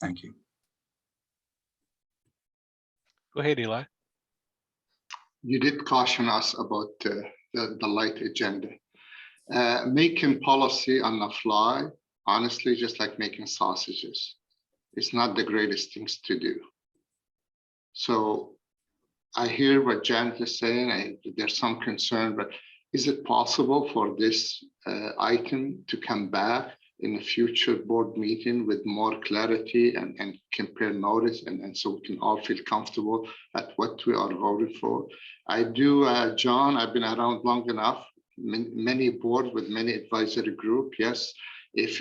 Thank you. Go ahead, Eli. You did caution us about the light agenda. Making policy on the fly, honestly, just like making sausages, it's not the greatest things to do. So I hear what Janet is saying. There's some concern, but is it possible for this item to come back in a future board meeting with more clarity and compare notice, and so we can all feel comfortable at what we are voting for? I do, John, I've been around long enough, many boards with many advisory group. Yes, if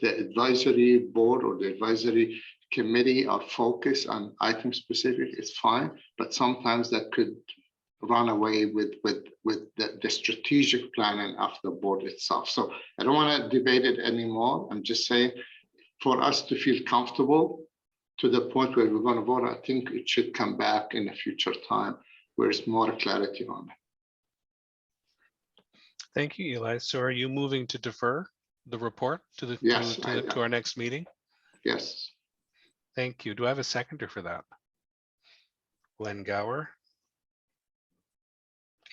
the advisory board or the advisory committee are focused on item specific, it's fine, but sometimes that could run away with the strategic planning of the board itself. So I don't want to debate it anymore. I'm just saying, for us to feel comfortable to the point where we're going to vote, I think it should come back in a future time where there's more clarity on it. Thank you, Eli. So are you moving to defer the report to the Yes, to our next meeting? Yes. Thank you. Do I have a seconder for that? Glenn Gower.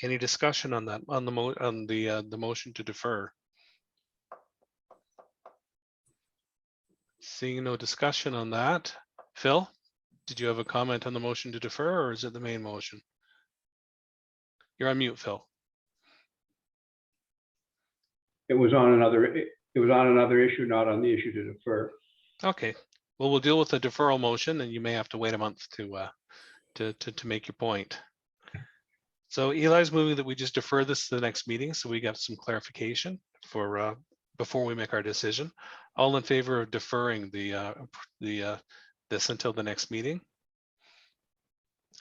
Any discussion on that, on the motion to defer? Seeing no discussion on that. Phil, did you have a comment on the motion to defer, or is it the main motion? You're on mute, Phil. It was on another issue, not on the issue to defer. Okay, Well, we'll deal with the deferral motion, and you may have to wait a month to make your point. So Eli's moving that we just defer this to the next meeting, so we got some clarification for before we make our decision. All in favor of deferring this until the next meeting?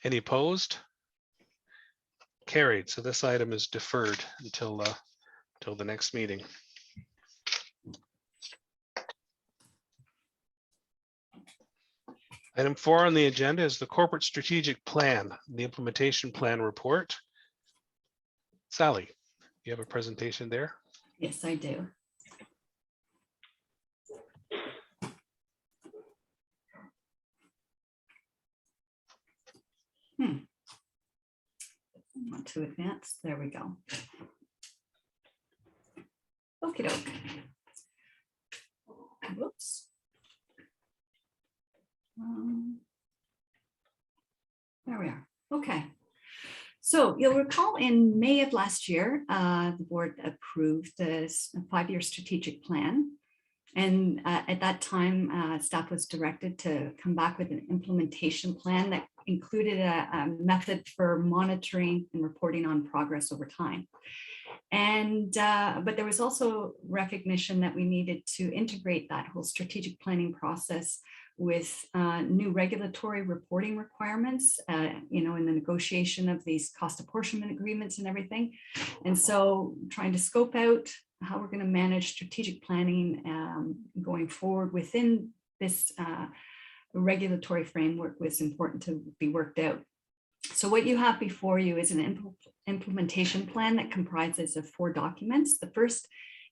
Any opposed? Carried. So this item is deferred until the next meeting. Item 4 on the agenda is the corporate strategic plan, the implementation plan report. Sally, you have a presentation there? Yes, I do. I want to advance. There we go. Okie doke. Whoops. There we are. Okay. So you'll recall in May of last year, the board approved this 5-year strategic plan. And at that time, staff was directed to come back with an implementation plan that included a method for monitoring and reporting on progress over time. And but there was also recognition that we needed to integrate that whole strategic planning process with new regulatory reporting requirements, you know, in the negotiation of these cost apportionment agreements and everything. And so trying to scope out how we're going to manage strategic planning going forward within this regulatory framework was important to be worked out. So what you have before you is an implementation plan that comprises of 4 documents. The first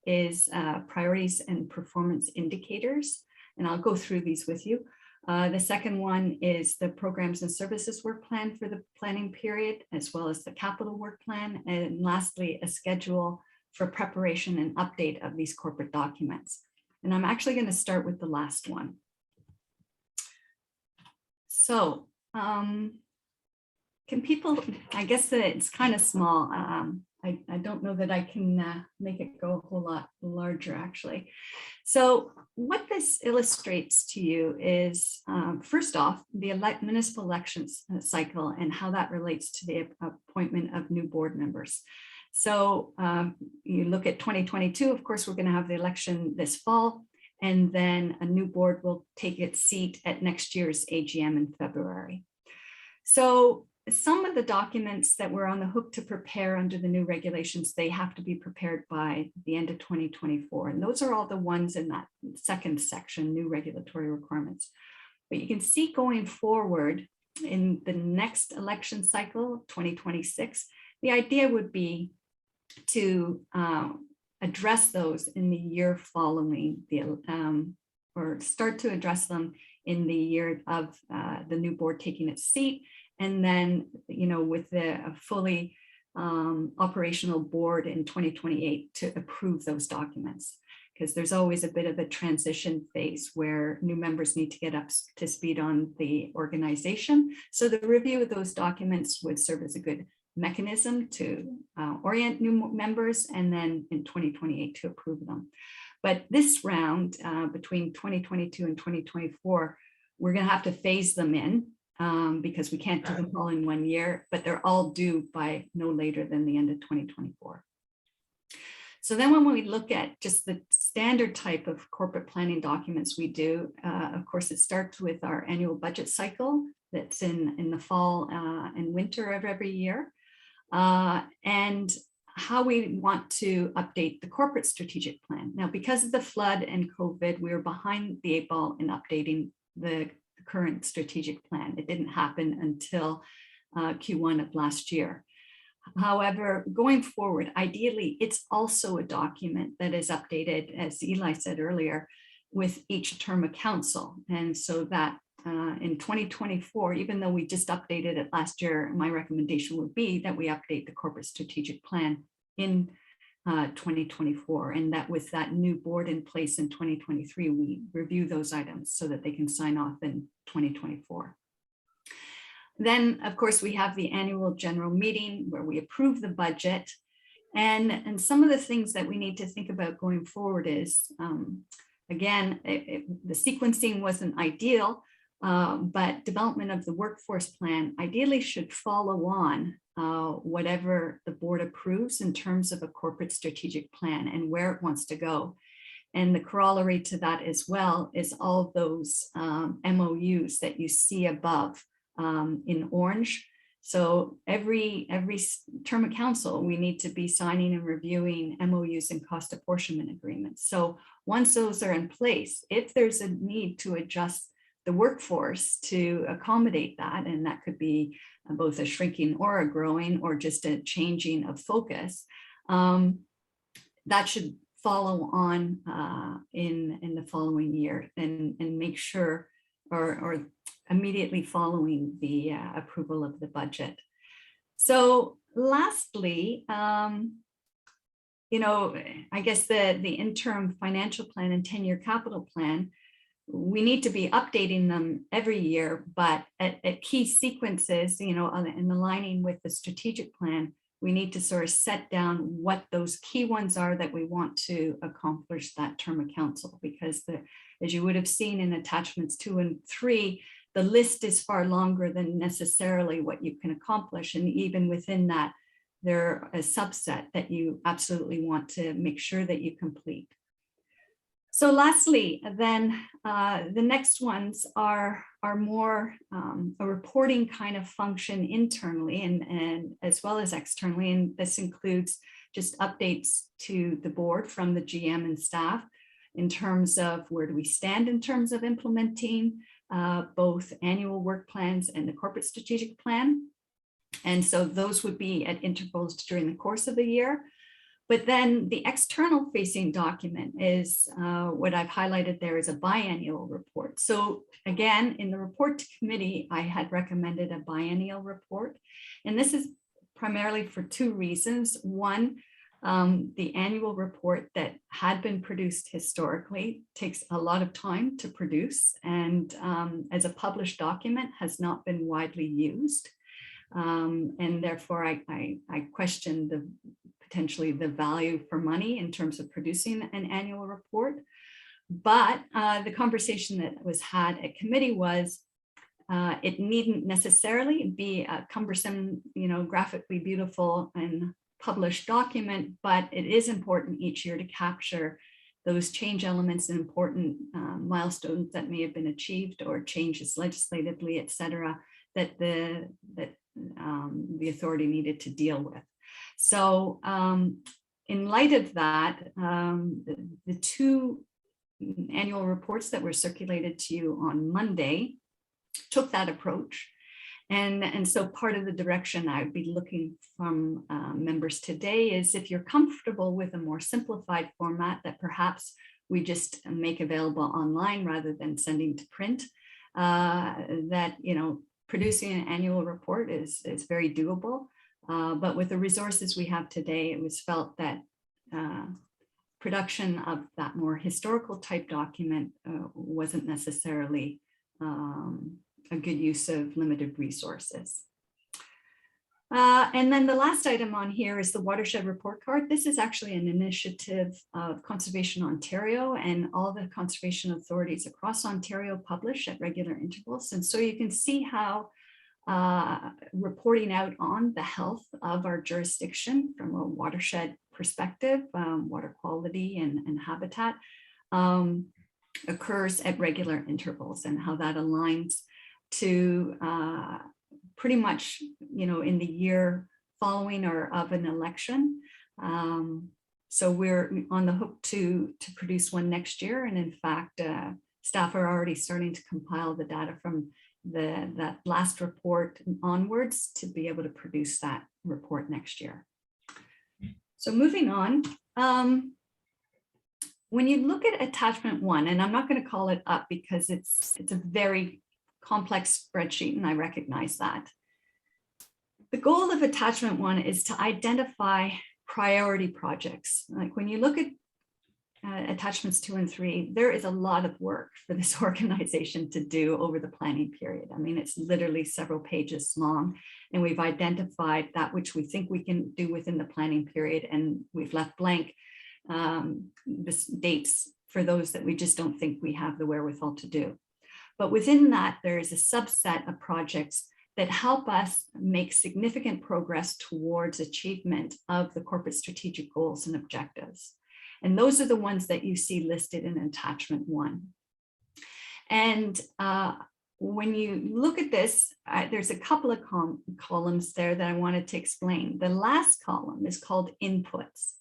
is priorities and performance indicators, and I'll go through these with you. The second one is the programs and services work plan for the planning period, as well as the capital work plan. And lastly, a schedule for preparation and update of these corporate documents. And I'm actually going to start with the last one. So can people, I guess that it's kind of small. I don't know that I can make it go a whole lot larger actually. So what this illustrates to you is first off, the municipal elections cycle and how that relates to the appointment of new board members. So you look at 2022, of course, we're going to have the election this fall, and then a new board will take its seat at next year's AGM in February. So some of the documents that we're on the hook to prepare under the new regulations, they have to be prepared by the end of 2024. And those are all the ones in that second section, new regulatory requirements. But you can see going forward in the next election cycle, 2026, the idea would be to address those in the year following the, or start to address them in the year of the new board taking its seat. And then, you know, with the fully operational board in 2028 to approve those documents, because there's always a bit of a transition phase where new members need to get up to speed on the organization. So the review of those documents would serve as a good mechanism to orient new members, and then in 2028 to approve them. But this round between 2022 and 2024, we're going to have to phase them in because we can't do them all in 1 year, but they're all due by no later than the end of 2024. So then when we look at just the standard type of corporate planning documents we do, of course, it starts with our annual budget cycle that's in the fall and winter of every year. And how we want to update the corporate strategic plan. Now, because of the flood and COVID, we were behind the 8 ball in updating the current strategic plan. It didn't happen until Q1 of last year. However, going forward, ideally, it's also a document that is updated, as Eli said earlier, with each term of council. And so that in 2024, even though we just updated it last year, my recommendation would be that we update the corporate strategic plan in 2024, and that with that new board in place in 2023, we review those items so that they can sign off in 2024. Then, of course, we have the annual general meeting where we approve the budget. And some of the things that we need to think about going forward is again, the sequencing wasn't ideal, but development of the workforce plan ideally should follow on whatever the board approves in terms of a corporate strategic plan and where it wants to go. And the corollary to that as well is all those MOUs that you see above in orange. So every term of council, we need to be signing and reviewing MOUs and cost apportionment agreements. So once those are in place, if there's a need to adjust the workforce to accommodate that, and that could be both a shrinking or a growing or just a changing of focus, that should follow on in the following year and make sure or immediately following the approval of the budget. So lastly, you know, I guess the interim financial plan and 10-year capital plan, we need to be updating them every year, but at key sequences, you know, in aligning with the strategic plan, we need to sort of set down what those key ones are that we want to accomplish that term of council, because as you would have seen in attachments 2 and 3, the list is far longer than necessarily what you can accomplish. And even within that, there are a subset that you absolutely want to make sure that you complete. So lastly, then the next ones are more a reporting kind of function internally and as well as externally. And this includes just updates to the board from the GM and staff in terms of where do we stand in terms of implementing both annual work plans and the corporate strategic plan. And so those would be at intervals during the course of the year. But then the external facing document is what I've highlighted there is a biannual report. So again, in the report to committee, I had recommended a biennial report. And this is primarily for 2 reasons. One, the annual report that had been produced historically takes a lot of time to produce and as a published document has not been widely used. And therefore I question potentially the value for money in terms of producing an annual report. But the conversation that was had at committee was it needn't necessarily be a cumbersome, you know, graphically beautiful and published document, but it is important each year to capture those change elements and important milestones that may have been achieved or changes legislatively, et cetera, that the authority needed to deal with. So in light of that, the 2 annual reports that were circulated to you on Monday took that approach. And so part of the direction I would be looking from members today is if you're comfortable with a more simplified format that perhaps we just make available online rather than sending to print, that, you know, producing an annual report is very doable. But with the resources we have today, it was felt that production of that more historical type document wasn't necessarily a good use of limited resources. And then the last item on here is the watershed report card. This is actually an initiative of Conservation Ontario, and all the conservation authorities across Ontario publish at regular intervals. And so you can see how reporting out on the health of our jurisdiction from a watershed perspective, water quality and habitat occurs at regular intervals, and how that aligns to pretty much, you know, in the year following or of an election. So we're on the hook to produce one next year. And in fact, staff are already starting to compile the data from that last report onwards to be able to produce that report next year. So moving on, when you look at attachment 1, and I'm not going to call it up because it's a very complex spreadsheet, and I recognize that. The goal of attachment 1 is to identify priority projects. Like when you look at attachments 2 and 3, there is a lot of work for this organization to do over the planning period. I mean, it's literally several pages long, and we've identified that which we think we can do within the planning period, and we've left blank the dates for those that we just don't think we have the wherewithal to do. But within that, there is a subset of projects that help us make significant progress towards achievement of the corporate strategic goals and objectives. And those are the ones that you see listed in attachment 1. And when you look at this, there's a couple of columns there that I wanted to explain. The last column is called inputs.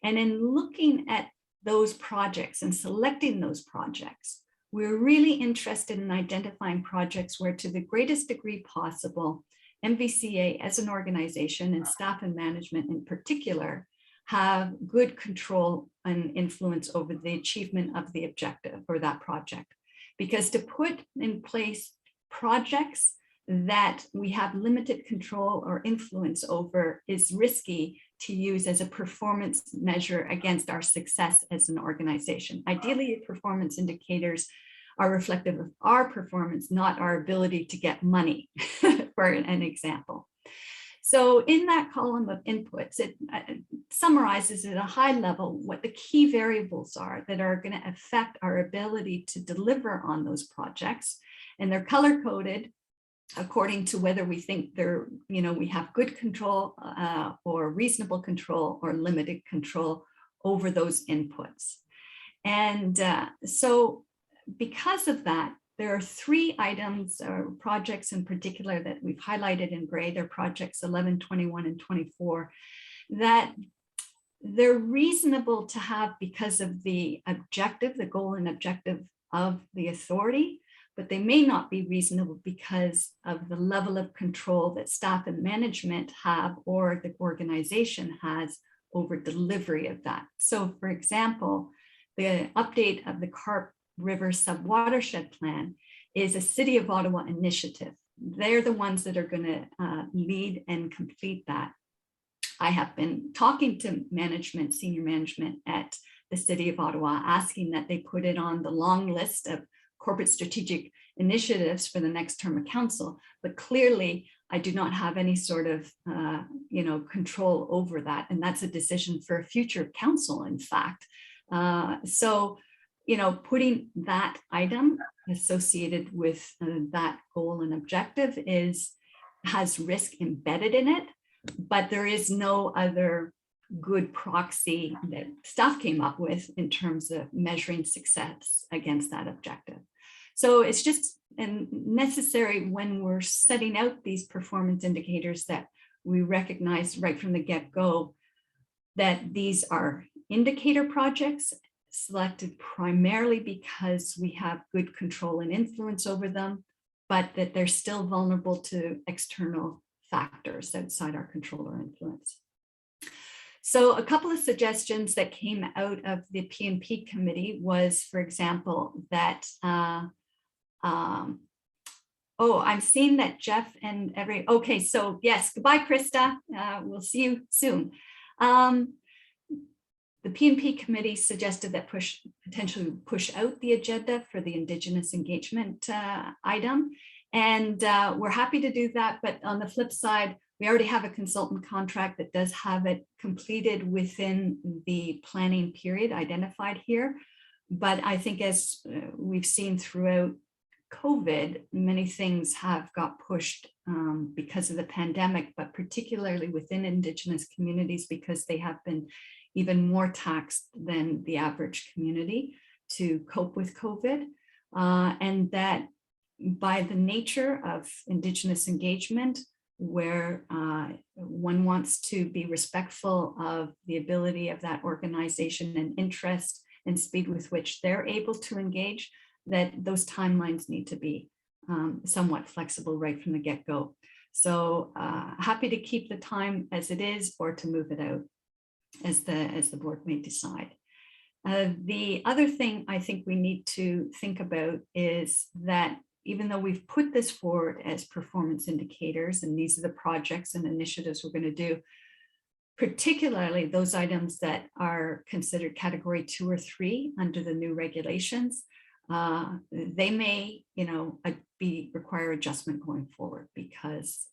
And in looking at those projects and selecting those projects, we're really interested in identifying projects where, to the greatest degree possible, MVCA as an organization and staff and management in particular have good control and influence over the achievement of the objective or that project. Because to put in place projects that we have limited control or influence over is risky to use as a performance measure against our success as an organization. Ideally, performance indicators are reflective of our performance, not our ability to get money, for an example. So in that column of inputs, it summarizes at a high level what the key variables are that are going to affect our ability to deliver on those projects. And they're color coded according to whether we think they're, we have good control or reasonable control or limited control over those inputs. And so because of that, there are 3 items or projects in particular that we've highlighted in gray. They're projects 11, 21, and 24 that they're reasonable to have because of the objective, the goal and objective of the authority, but they may not be reasonable because of the level of control that staff and management have or the organization has over delivery of that. So for example, the update of the Carp River Subwatershed Plan is a City of Ottawa initiative. They're the ones that are going to lead and complete that. I have been talking to management, senior management at the City of Ottawa, asking that they put it on the long list of corporate strategic initiatives for the next term of council. But clearly, I do not have any sort of control over that. And that's a decision for a future council, in fact. Putting that item associated with that goal and objective has risk embedded in it, but there is no other good proxy that staff came up with in terms of measuring success against that objective. So it's just necessary when we're setting out these performance indicators that we recognize right from the get-go that these are indicator projects selected primarily because we have good control and influence over them, but that they're still vulnerable to external factors outside our control or influence. So a couple of suggestions that came out of the P&P committee was, for example, that, I'm seeing that Jeff and okay, so yes, goodbye, Krista. We'll see you soon. The P&P committee suggested that potentially push out the agenda for the Indigenous engagement item. And we're happy to do that. But on the flip side, we already have a consultant contract that does have it completed within the planning period identified here. But I think as we've seen throughout COVID, many things have got pushed because of the pandemic, but particularly within Indigenous communities because they have been even more taxed than the average community to cope with COVID. And that by the nature of Indigenous engagement, where one wants to be respectful of the ability of that organization and interest and speed with which they're able to engage, that those timelines need to be somewhat flexible right from the get-go. So happy to keep the time as it is or to move it out as the board may decide. The other thing I think we need to think about is that even though we've put this forward as performance indicators, and these are the projects and initiatives we're going to do, particularly those items that are considered category 2 or 3 under the new regulations, they may, require adjustment going forward because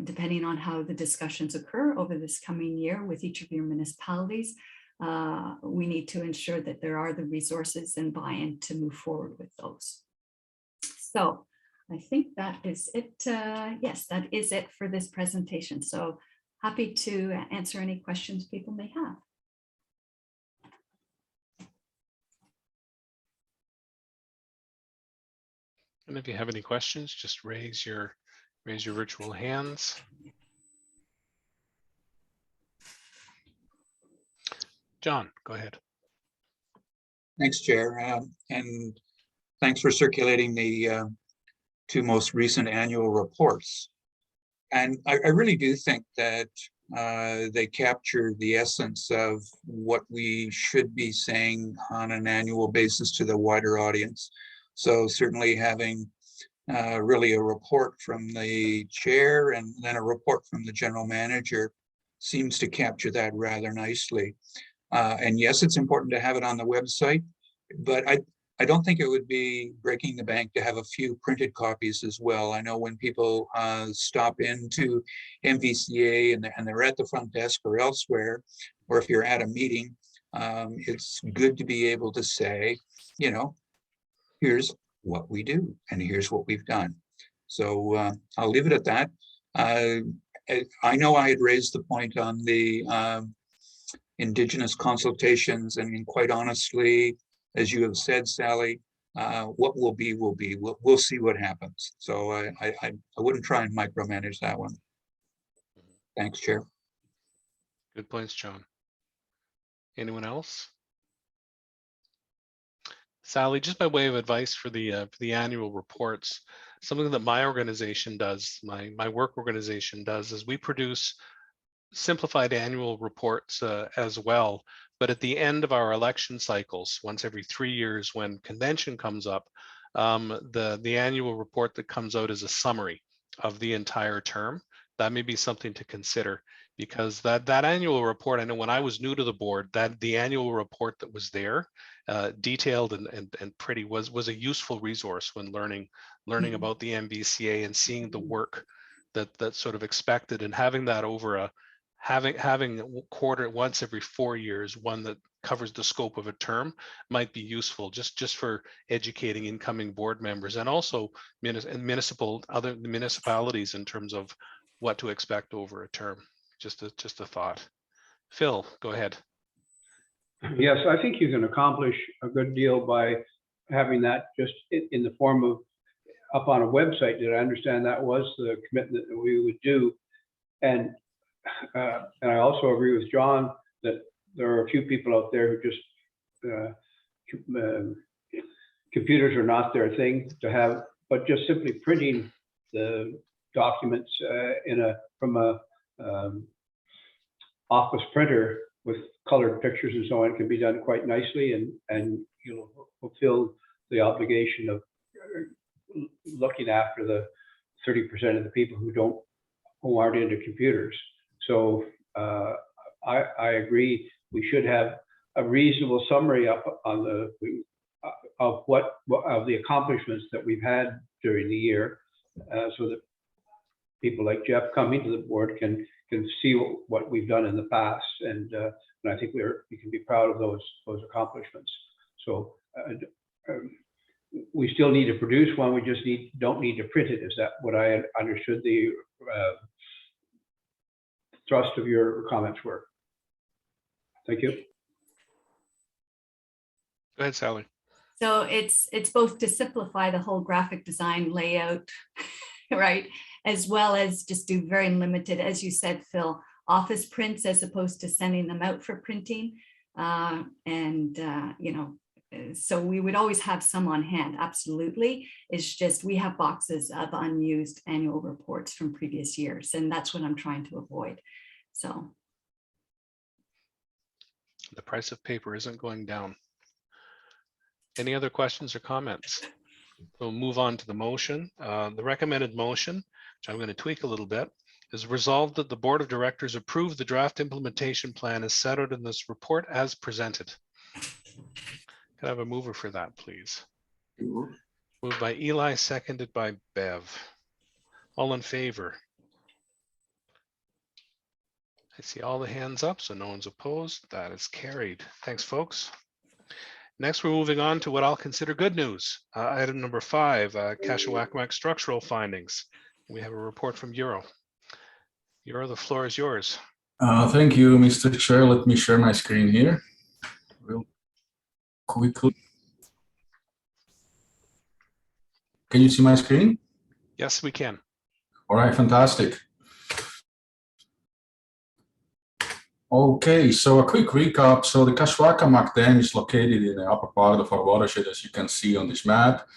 depending on how the discussions occur over this coming year with each of your municipalities, we need to ensure that there are the resources and buy-in to move forward with those. So I think that is it. Yes, that is it for this presentation. So happy to answer any questions people may have. And if you have any questions, just raise your virtual hands. John, go ahead. Thanks, Chair. And thanks for circulating the two most recent annual reports. And I really do think that they capture the essence of what we should be saying on an annual basis to the wider audience. So certainly having really a report from the chair and then a report from the general manager seems to capture that rather nicely. And yes, it's important to have it on the website, but I don't think it would be breaking the bank to have a few printed copies as well. I know when people stop into MVCA and they're at the front desk or elsewhere, or if you're at a meeting, it's good to be able to say, you know, here's what we do and here's what we've done. So I'll leave it at that. I know I had raised the point on the Indigenous consultations, and quite honestly, as you have said, Sally, what will be, will be. We'll see what happens. So I wouldn't try and micromanage that one. Thanks, Chair. Good points, John. Anyone else? Sally, just by way of advice for the annual reports, something that my organization does, my work organization does, is we produce simplified annual reports as well. But at the end of our election cycles, once every 3 years, when convention comes up, the annual report that comes out is a summary of the entire term. That may be something to consider, because that annual report, I know when I was new to the board, that the annual report that was there, detailed and pretty, was a useful resource when learning about the MVCA and seeing the work that's sort of expected, and having that over a having quarter once every 4 years, one that covers the scope of a term, might be useful just for educating incoming board members, and also other municipalities in terms of what to expect over a term. Just a thought. Phil, go ahead. Yes, I think you can accomplish a good deal by having that just in the form of up on a website. Did I understand that was the commitment that we would do? And I also agree with John that there are a few people out there who just computers are not their thing to have, but just simply printing the documents from a office printer with colored pictures and so on can be done quite nicely, and you'll fulfill the obligation of looking after the 30% of the people who aren't into computers. So I agree. We should have a reasonable summary up on of the accomplishments that we've had during the year, so that people like Jeff coming to the board can see what we've done in the past, and I think we can be proud of those accomplishments. So we still need to produce one. We just don't need to print it. Is that what I understood the thrust of your comments were? Thank you. Go ahead, Sally. So it's both to simplify the whole graphic design layout, right? As well as just do very limited, as you said, Phil, office prints as opposed to sending them out for printing. So we would always have some on hand, absolutely. It's just we have boxes of unused annual reports from previous years, and that's what I'm trying to avoid. So the price of paper isn't going down. Any other questions or comments? We'll move on to the motion. The recommended motion, which I'm going to tweak a little bit, is resolved that the Board of Directors approve the draft implementation plan as set out in this report as presented. Can I have a mover for that, please? Moved by Eli, seconded by Bev. All in favor? I see all the hands up, so no one's opposed. That is carried. Thanks, folks. Next, we're moving on to what I'll consider good news. Item number 5, Kashawakmak structural findings. We have a report from Euro. Euro, the floor is yours. Thank you, Mr. Chair. Let me share my screen here real quickly. Can you see my screen? Yes, we can. All right, fantastic. Okay, so a quick recap. So the Kashawakmak Dam is located in the upper part of our watershed, as you can see on this map.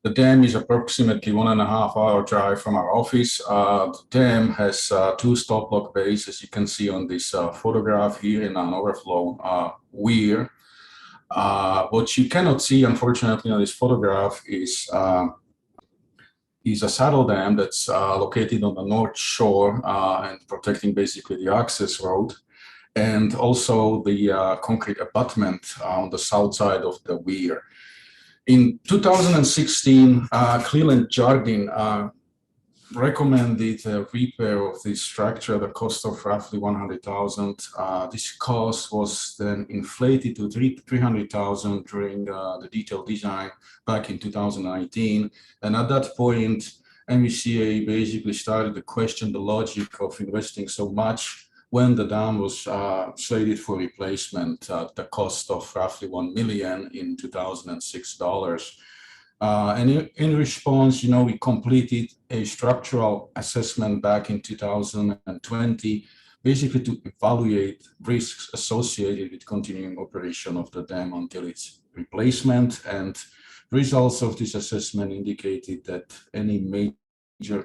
The dam is approximately 1.5 hour drive from our office. The dam has 2 stop block bays, as you can see on this photograph here, in an overflow weir. What you cannot see, unfortunately, on this photograph is a saddle dam that's located on the north shore and protecting basically the access road, and also the concrete abutment on the south side of the weir. In 2016, Cleland Jardine recommended a repair of this structure at a cost of roughly $100,000. This cost was then inflated to $300,000 during the detailed design back in 2019. And at that point, MVCA basically started to question the logic of investing so much when the dam was slated for replacement at the cost of roughly $1 million in 2006 dollars. And in response, we completed a structural assessment back in 2020, basically to evaluate risks associated with continuing operation of the dam until its replacement. And results of this assessment indicated that any major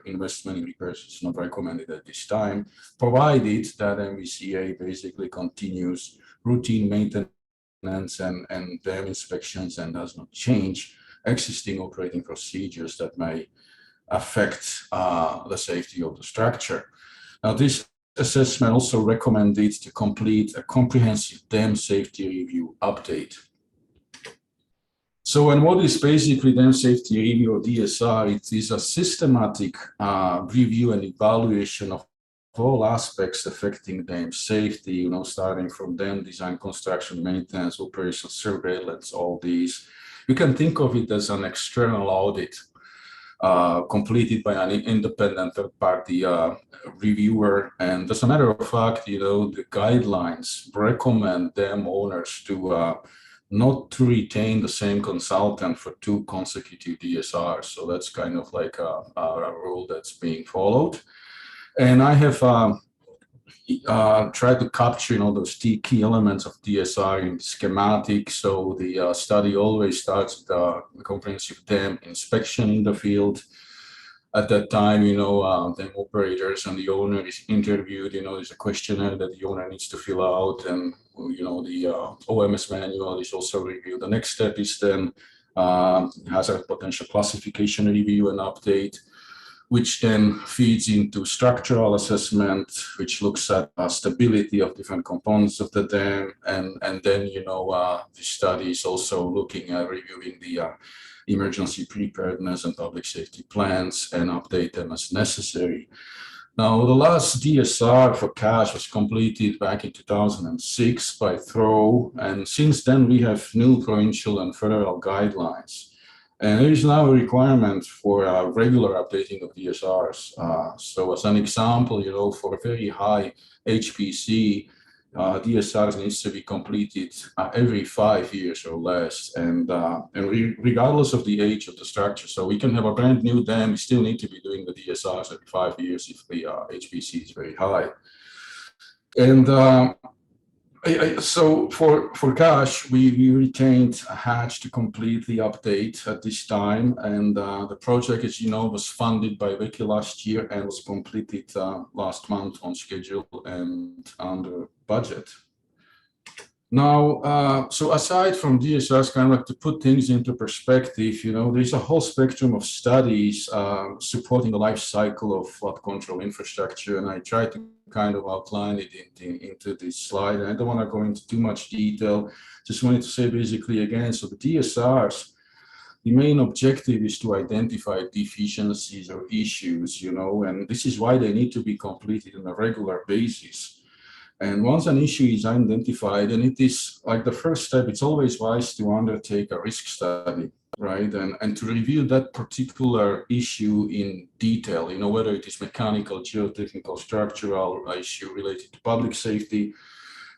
investment in repairs is not recommended at this time, provided that MVCA basically continues routine maintenance and dam inspections and does not change existing operating procedures that may affect the safety of the structure. Now, this assessment also recommended to complete a comprehensive dam safety review update. So, and what is basically dam safety review, or DSR? It is a systematic review and evaluation of all aspects affecting dam safety, starting from dam design, construction, maintenance, operational surveillance, all these. You can think of it as an external audit completed by an independent third-party reviewer. And as a matter of fact, the guidelines recommend dam owners to not to retain the same consultant for 2 consecutive DSRs. So that's kind of like a rule that's being followed. And I have tried to capture those key elements of DSR in the schematic. So the study always starts with a comprehensive dam inspection in the field. At that time, dam operators and the owner is interviewed. There's a questionnaire that the owner needs to fill out, and the OMS manual is also reviewed. The next step is then hazard potential classification review and update, which then feeds into structural assessment, which looks at stability of different components of the dam. And then, the study is also looking at reviewing the emergency preparedness and public safety plans and update them as necessary. Now, the last DSR for CASH was completed back in 2006 by THRO, and since then we have new provincial and federal guidelines. And there is now a requirement for regular updating of DSRs. So as an example, for a very high HPC, DSRs needs to be completed every 5 years or less, and regardless of the age of the structure. So we can have a brand new dam, we still need to be doing the DSRs every 5 years if the HPC is very high. And so for CASH, we retained a Hatch to complete the update at this time, and the project, as you know, was funded by WICI last year and was completed last month on schedule and under budget. Now, so aside from DSRs, kind of like to put things into perspective, there's a whole spectrum of studies supporting the life cycle of flood control infrastructure, and I tried to kind of outline it into this slide. And I don't want to go into too much detail. Just wanted to say basically again, so the DSRs, the main objective is to identify deficiencies or issues, and this is why they need to be completed on a regular basis. And once an issue is identified, and it is like the first step, it's always wise to undertake a risk study, right? And to review that particular issue in detail, whether it is mechanical, geotechnical, structural issue related to public safety,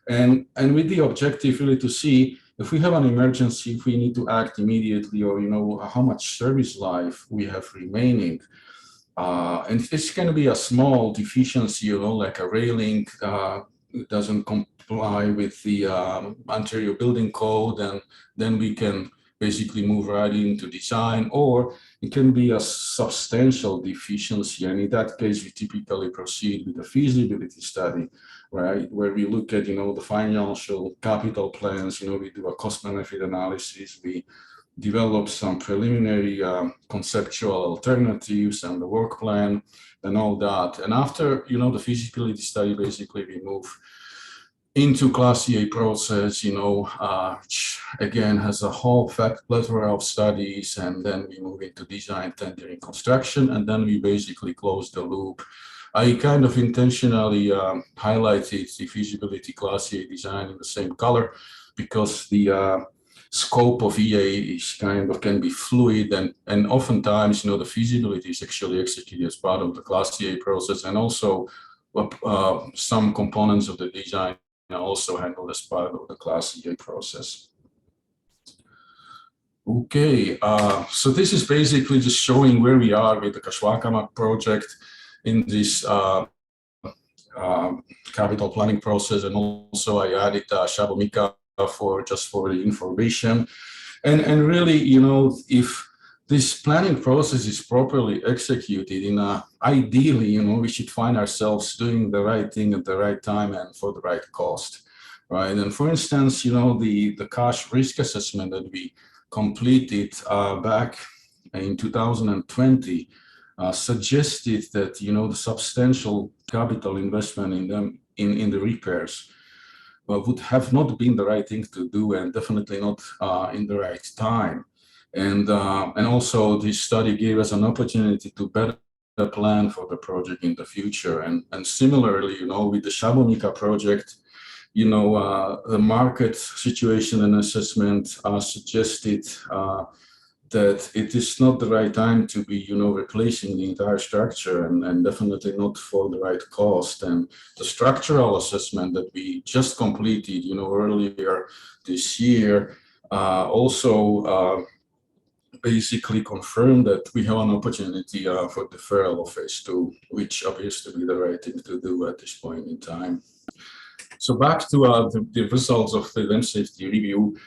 and with the objective really to see if we have an emergency, if we need to act immediately, or how much service life we have remaining. And this can be a small deficiency, like a railing doesn't comply with the Ontario Building Code, and then we can basically move right into design, or it can be a substantial deficiency. And in that case, we typically proceed with a feasibility study, right? Where we look at, the financial capital plans, we do a cost benefit analysis, we develop some preliminary conceptual alternatives and the work plan and all that. And after, the feasibility study, basically we move into Class CA process, which again has a whole plethora of studies, and then we move into design, tendering, construction, and then we basically close the loop. I kind of intentionally highlighted the feasibility Class CA design in the same color because the scope of EA is can be fluid, and oftentimes, the feasibility is actually executed as part of the Class CA process, and also some components of the design also handled as part of the Class CA process. Okay, so this is basically just showing where we are with the Kashwakamak project in this capital planning process, and also I added Shabomika for the information, and really, if this planning process is properly executed, ideally, we should find ourselves doing the right thing at the right time and for the right cost, right? And for instance, the cash risk assessment that we completed back in 2020 suggested that, the substantial capital investment in the repairs would have not been the right thing to do, and definitely not in the right time. And also this study gave us an opportunity to better plan for the project in the future. And similarly, with the Shabomika project, the market situation and assessment suggested that it is not the right time to be, replacing the entire structure, and definitely not for the right cost. And the structural assessment that we just completed, earlier this year, also basically confirmed that we have an opportunity for deferral of phase 2, which appears to be the right thing to do at this point in time. So back to the results of the dam safety review.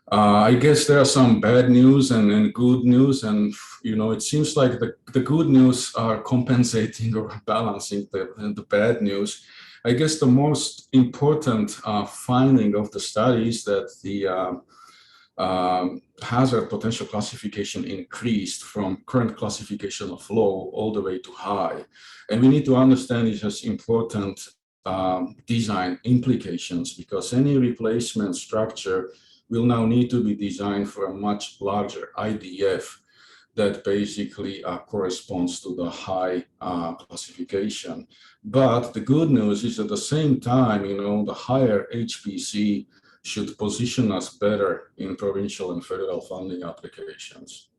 I guess there are some bad news and good news, and it seems like the good news are compensating or balancing the bad news. I guess the most important finding of the study is that the hazard potential classification increased from current classification of low all the way to high. And we need to understand it has important design implications, because any replacement structure will now need to be designed for a much larger IDF that basically corresponds to the high classification. But the good news is at the same time, the higher HPC should position us better in provincial and federal funding applications.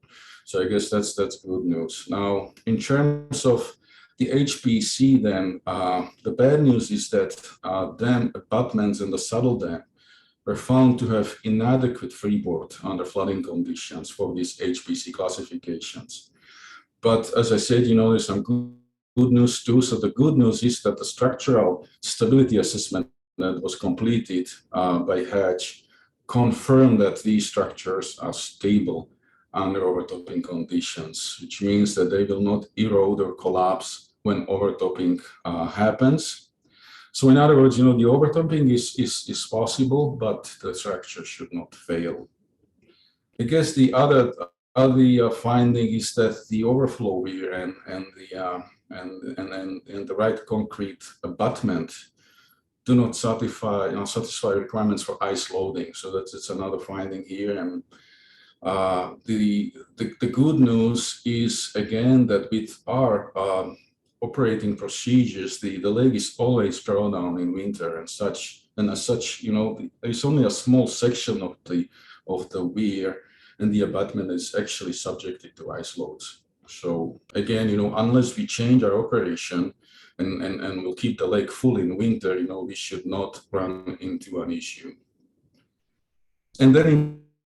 So I guess that's good news. Now, in terms of the HPC, then the bad news is that dam abutments in the saddle dam were found to have inadequate freeboard under flooding conditions for these HPC classifications. But as I said, there's some good news too. So the good news is that the structural stability assessment that was completed by Hatch confirmed that these structures are stable under overtopping conditions, which means that they will not erode or collapse when overtopping happens. So in other words, the overtopping is possible, but the structure should not fail. I guess the other finding is that the overflow weir and the right concrete abutment do not satisfy requirements for ice loading. So that's another finding here. And the good news is, again, that with our operating procedures, the lake is always drawn down in winter and such. And as such, you know, there's only a small section of the weir, and the abutment is actually subjected to ice loads. So again, you know, unless we change our operation and we'll keep the lake full in winter, you know, we should not run into an issue. And then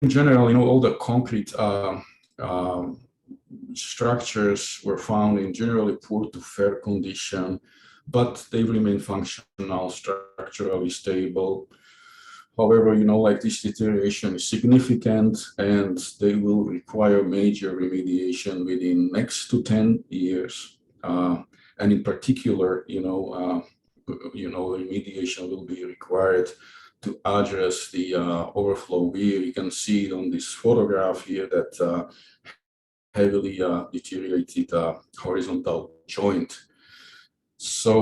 in general, you know, all the concrete structures were found in generally poor to fair condition, but they remain functional, structurally stable. However, you know, like this deterioration is significant and they will require major remediation within next to 10 years. And in particular, you know, remediation will be required to address the overflow weir. You can see it on this photograph here that heavily deteriorated horizontal joint. So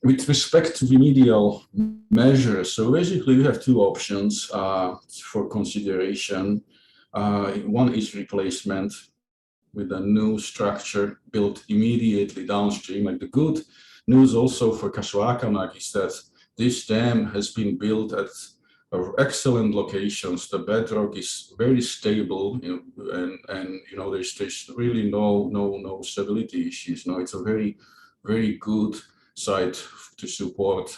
with respect to remedial measures, so basically we have two options for consideration. One is replacement with a new structure built immediately downstream. Like the good news also for Kasoakamak is that this dam has been built at excellent locations. The bedrock is very stable, you know, and you know there's really no stability issues. No, it's a very good site to support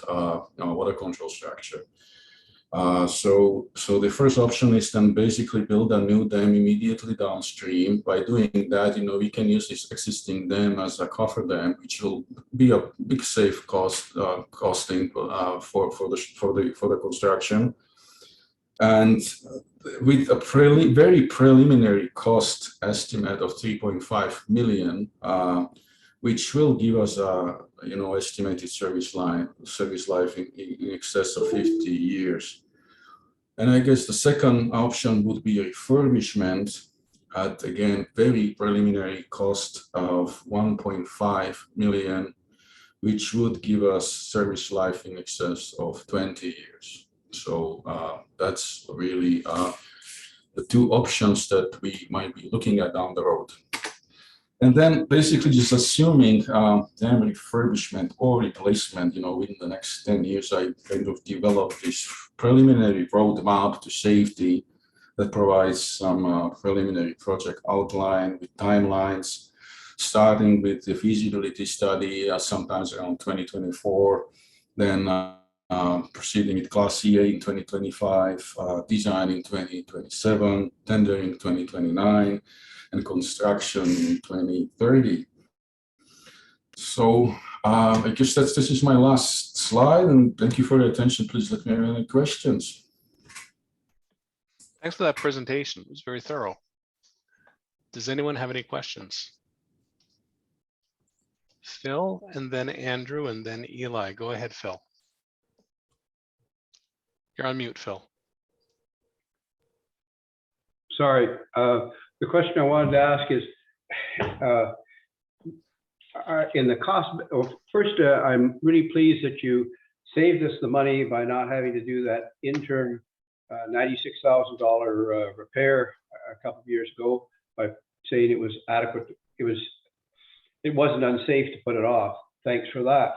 water control structure. So the first option is then basically build a new dam immediately downstream. By doing that, you know, we can use this existing dam as a coffer dam, which will be a big safe costing for the construction. And with a very preliminary cost estimate of 3.5 million, which will give us a estimated service life in excess of 50 years. And I guess the second option would be refurbishment at, again, very preliminary cost of 1.5 million, which would give us service life in excess of 20 years. So that's really the two options that we might be looking at down the road. And then basically just assuming dam refurbishment or replacement, you know, within the next 10 years, I kind of developed this preliminary roadmap to safety that provides some preliminary project outline with timelines, starting with the feasibility study sometimes around 2024, then proceeding with Class EA in 2025, design in 2027, tendering 2029, and construction in 2030. So I guess this is my last slide, and thank you for your attention. Please let me know any questions. Thanks for that presentation. It was very thorough. Does anyone have any questions? Phil, and then Andrew, and then Eli. Go ahead, Phil. You're on mute, Phil. Sorry. The question I wanted to ask is, in the cost, first, I'm really pleased that you saved us the money by not having to do that interim $96,000 repair a couple of years ago by saying it was adequate. It wasn't unsafe to put it off. Thanks for that.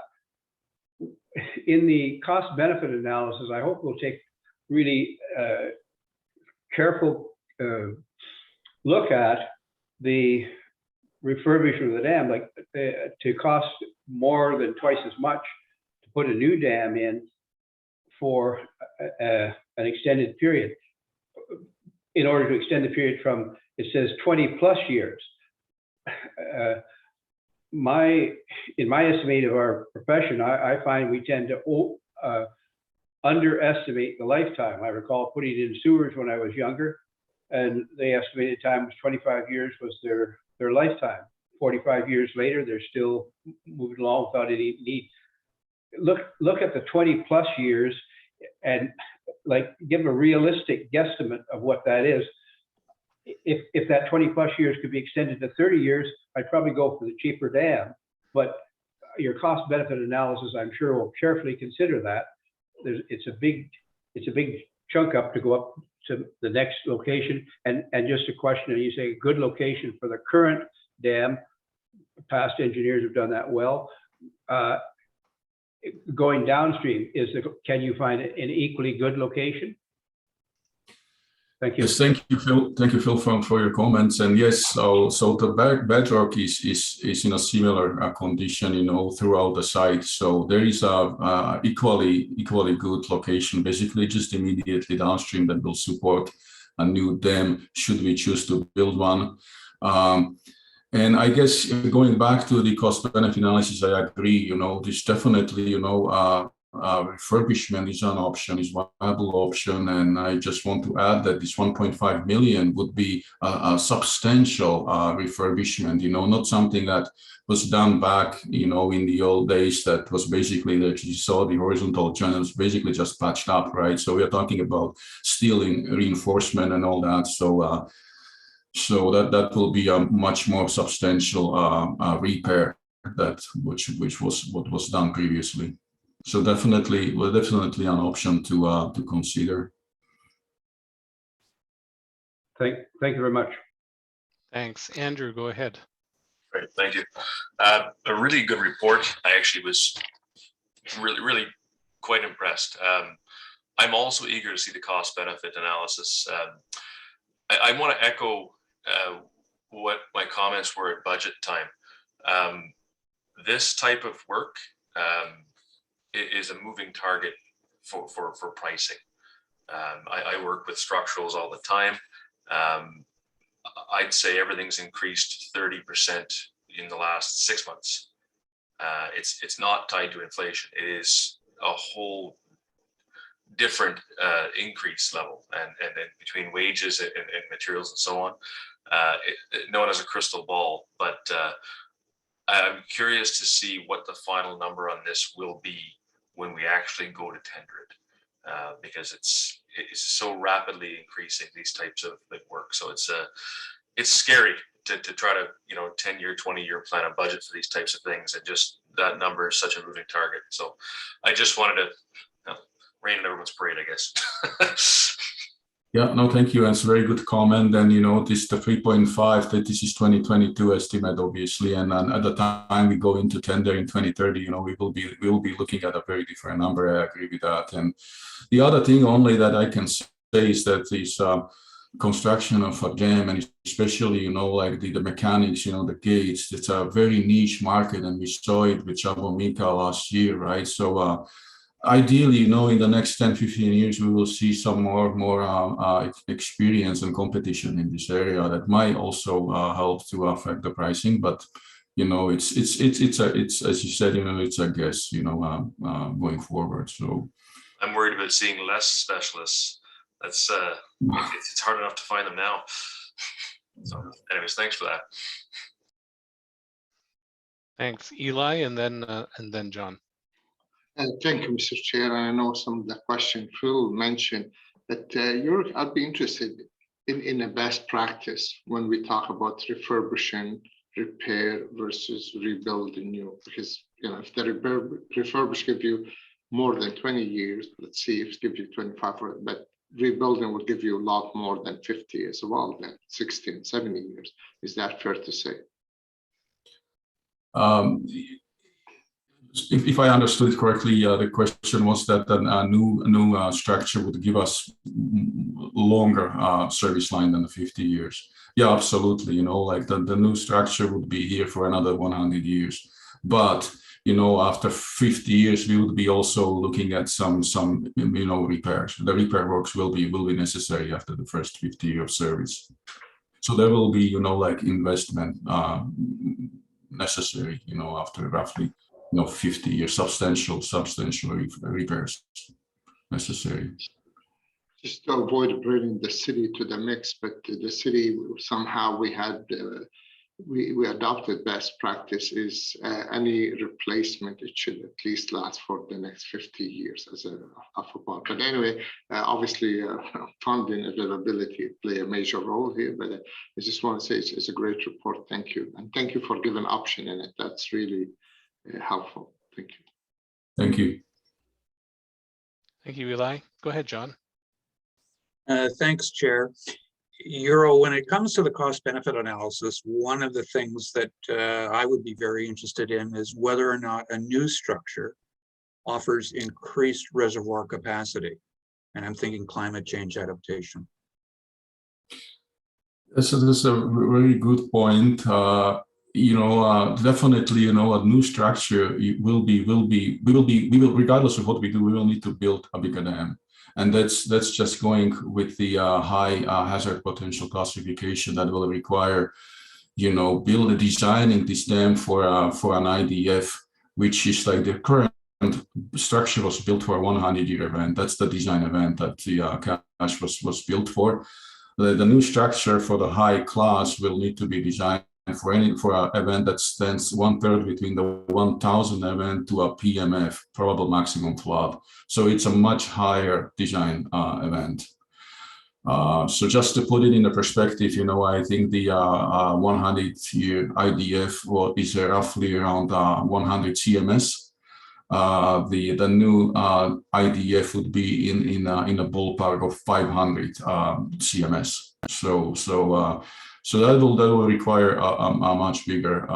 In the cost benefit analysis, I hope we'll take really careful look at the refurbishment of the dam, like to cost more than twice as much to put a new dam in for an extended period, in order to extend the period from, it says 20 plus years. In my estimate of our profession, I find we tend to underestimate the lifetime. I recall putting in sewers when I was younger, and the estimated time was 25 years was their lifetime. 45 years later, they're still moving along without any need. Look at the 20 plus years and like give a realistic guesstimate of what that is. If that 20 plus years could be extended to 30 years, I'd probably go for the cheaper dam. But your cost benefit analysis, I'm sure, will carefully consider that. It's a big chunk up to go up to the next location. And just a question, you say good location for the current dam, past engineers have done that well. Going downstream, can you find an equally good location? Thank you. Yes, thank you, Phil. Thank you, Phil, for your comments. And yes, so the bedrock is in a similar condition, you know, throughout the site. So there is a equally good location, basically just immediately downstream, that will support a new dam should we choose to build one. And I guess going back to the cost benefit analysis, I agree. You know, this definitely, you know, refurbishment is an option, is one viable option, and I just want to add that this 1.5 million would be a substantial refurbishment. You know, not something that was done back, you know, in the old days. That was basically that you saw the horizontal channels basically just patched up, right? So we are talking about steel in reinforcement and all that. So so that will be a much more substantial repair which was what was done previously. So definitely an option to consider. Thank you very much. Thanks. Andrew, go ahead. Great, thank you. A really good report. I actually was really quite impressed. I'm also eager to see the cost benefit analysis. I want to echo what my comments were at budget time. This type of work is a moving target for pricing. I work with structurals all the time. I'd say everything's increased 30% in the last 6 months. It's not tied to inflation. It is a whole different increase level, and then between wages and materials and so on. No one has a crystal ball, but I'm curious to see what the final number on this will be when we actually go to tender it, because it's so rapidly increasing, these types of work. So it's scary to try to 10-year, 20-year plan a budget for these types of things, and just that number is such a moving target. So I just wanted to rain in everyone's parade, I guess. Yeah, no, thank you. It's a very good comment. And this the 3.5, that this is 2022 estimate, obviously, and at the time we go into tender in 2030, we will be looking at a very different number. I agree with that. And the other thing only that I can say is that this construction of a dam, and especially like the mechanics, the gates, it's a very niche market, and we saw it with Jablonka last year, right? So ideally, in the next 10-15 years, we will see some more experience and competition in this area that might also help to affect the pricing. But it's as you said, it's a guess, going forward. So I'm worried about seeing less specialists. That's it's hard enough to find them now. So, anyways, thanks for that. Thanks, Eli, and then John. Thank you, Mr. Chair. I know some of the question Phil mentioned, but I'd be interested in a best practice when we talk about refurbishing, repair versus rebuilding new. Because if the refurbish give you more than 20 years, let's see if it gives you 25, but rebuilding would give you a lot more than 50 as well, then 60 and 70 years. Is that fair to say? If I understood correctly, the question was that a new structure would give us longer service line than the 50 years. Yeah, absolutely. Like the new structure would be here for another 100 years. But after 50 years, we would be also looking at some repairs. The repair works will be necessary after the first 50 years of service. So there will be like investment necessary after roughly 50 years, substantial repairs necessary. Just to avoid bringing the city to the mix, but the city somehow we adopted best practice is any replacement, it should at least last for the next 50 years as a football. But anyway, obviously funding availability play a major role here, but I just want to say it's a great report. Thank you. And thank you for giving option in it. That's really helpful. Thank you. Thank you. Thank you, Eli. Go ahead, John. Thanks, Chair. Euro, when it comes to the cost benefit analysis, one of the things that I would be very interested in is whether or not a new structure offers increased reservoir capacity. And I'm thinking climate change adaptation. So this is a very good point. Definitely, a new structure we will, regardless of what we do, we will need to build a bigger dam. And that's just going with the high hazard potential classification that will require, designing this dam for an IDF, which is like the current structure was built for a 100-year event. That's the design event that the cache was built for. The new structure for the high class will need to be designed for an event that stands 1/3 between the 1000 event to a PMF, probable maximum flood. So it's a much higher design event. So just to put it in the perspective, I think the 100-year IDF is roughly around 100 CMS. The new IDF would be in a ballpark of 500 CMS. So that will require a much bigger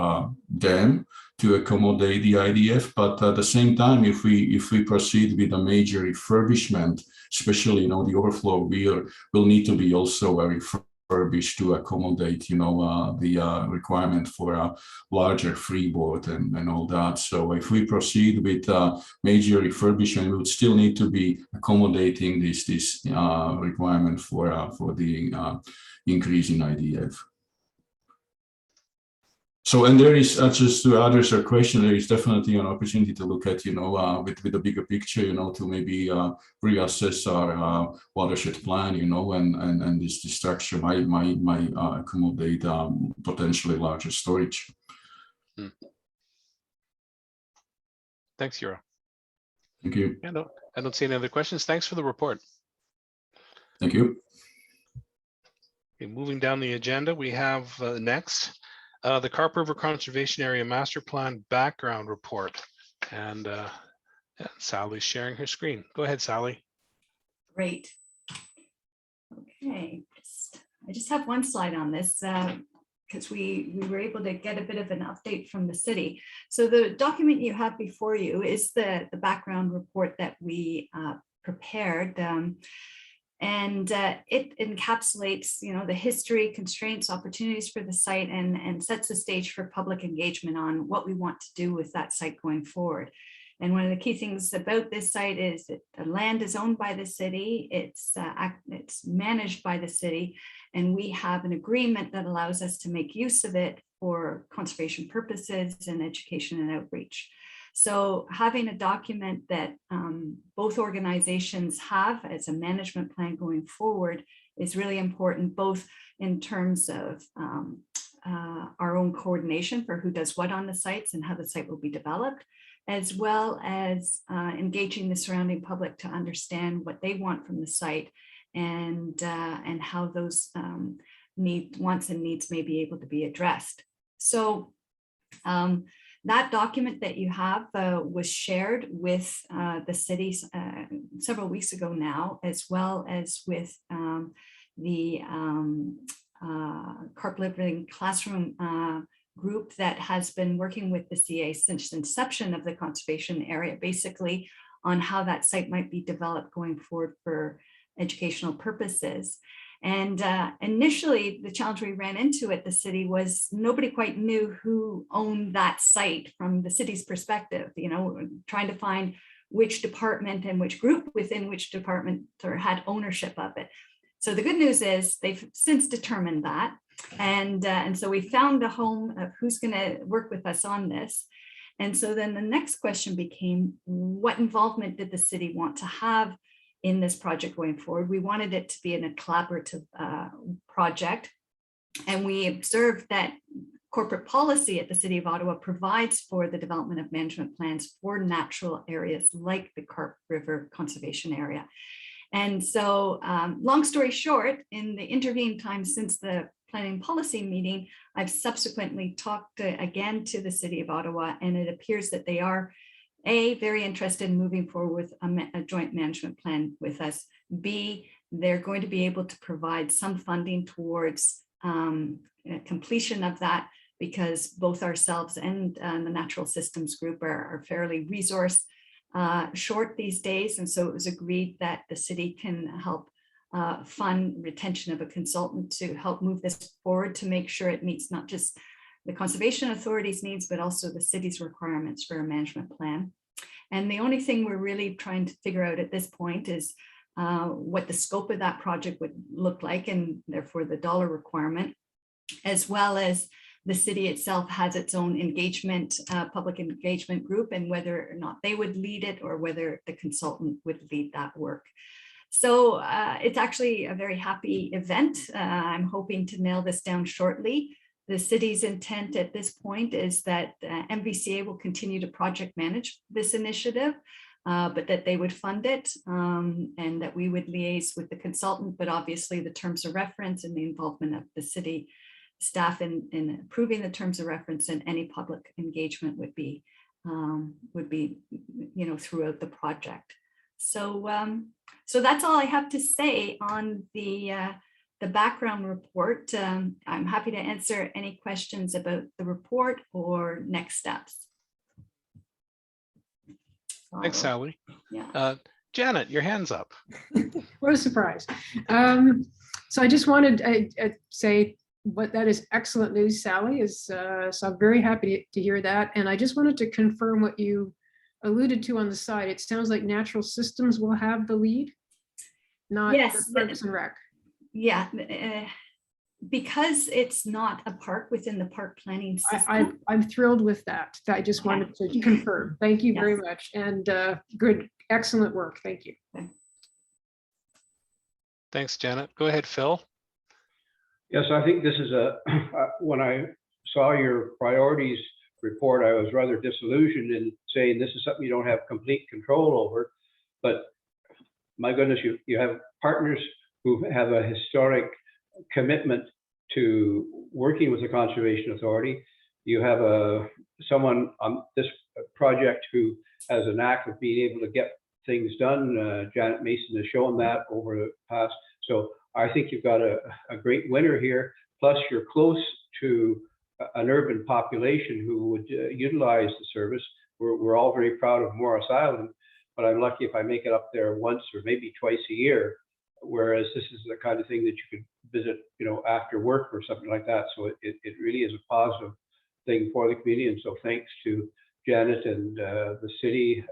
dam to accommodate the IDF. But at the same time, if we proceed with a major refurbishment, especially the overflow will need to be also refurbished to accommodate the requirement for a larger freeboard and all that. So if we proceed with major refurbishment, we would still need to be accommodating this requirement for the increase in IDF. So, and there is, just to address your question, there is definitely an opportunity to look at, with a bigger picture, to maybe reassess our watershed plan, and this structure might accommodate potentially larger storage. Thanks, Euro. Thank you. I don't see any other questions. Thanks for the report. Thank you. Okay, moving down the agenda, we have next the Carp River Conservation Area Master Plan background report. And Sally's sharing her screen. Go ahead, Sally. Great. Okay, I just have one slide on this because we were able to get a bit of an update from the city. So the document you have before you is the background report that we prepared. And it encapsulates, the history, constraints, opportunities for the site, and sets the stage for public engagement on what we want to do with that site going forward. And one of the key things about this site is that the land is owned by the city, it's managed by the city, and we have an agreement that allows us to make use of it for conservation purposes and education and outreach. So having a document that both organizations have as a management plan going forward is really important, both in terms of our own coordination for who does what on the sites and how the site will be developed, as well as engaging the surrounding public to understand what they want from the site and how those wants and needs may be able to be addressed. So that document that you have was shared with the cities several weeks ago now, as well as with the Carp Living Classroom group that has been working with the CA since the inception of the conservation area, basically on how that site might be developed going forward for educational purposes. And initially, the challenge we ran into at the city was nobody quite knew who owned that site from the city's perspective, trying to find which department and which group within which department had ownership of it. So the good news is they've since determined that. And so we found a home of who's going to work with us on this. And so then the next question became, what involvement did the city want to have in this project going forward? We wanted it to be in a collaborative project. And we observed that corporate policy at the City of Ottawa provides for the development of management plans for natural areas like the Carp River Conservation Area. And so long story short, in the intervening time since the planning policy meeting, I've subsequently talked again to the City of Ottawa, and it appears that they are A, very interested in moving forward with a joint management plan with us. B, they're going to be able to provide some funding towards completion of that, because both ourselves and the Natural Systems Group are fairly resource short these days. And so it was agreed that the city can help fund retention of a consultant to help move this forward, to make sure it meets not just the Conservation Authority's needs, but also the city's requirements for a management plan. And the only thing we're really trying to figure out at this point is what the scope of that project would look like, and therefore the dollar requirement, as well as the city itself has its own engagement, public engagement group, and whether or not they would lead it or whether the consultant would lead that work. So it's actually a very happy event. I'm hoping to nail this down shortly. The city's intent at this point is that MVCA will continue to project manage this initiative, but that they would fund it, and that we would liaise with the consultant, but obviously the terms of reference and the involvement of the city staff in approving the terms of reference and any public engagement would be throughout the project. So so that's all I have to say on the background report. I'm happy to answer any questions about the report or next steps. Thanks, Sally. Yeah. Janet, your hand's up. What a surprise. So I just wanted to say that is excellent news, Sally. So I'm very happy to hear that. And I just wanted to confirm what you alluded to on the side. It sounds like Natural Systems will have the lead, not Yes, the Parks and Rec. Yeah, because it's not a park within the park planning system. I'm thrilled with that. I just wanted to confirm. Thank you very much. And good, excellent work. Thank you. Thanks, Janet. Go ahead, Phil. Yes, I think this is when I saw your priorities report, I was rather disillusioned in saying this is something you don't have complete control over. But my goodness, you have partners who have a historic commitment to working with the Conservation Authority. You have someone on this project who has a knack of being able to get things done. Janet Mason has shown that over the past. So I think you've got a great winner here. Plus, you're close to an urban population who would utilize the service. We're all very proud of Morris Island, but I'm lucky if I make it up there once or maybe twice a year. Whereas this is the kind of thing that you could visit, after work or something like that. So it really is a positive thing for the community. And so thanks to Janet and the city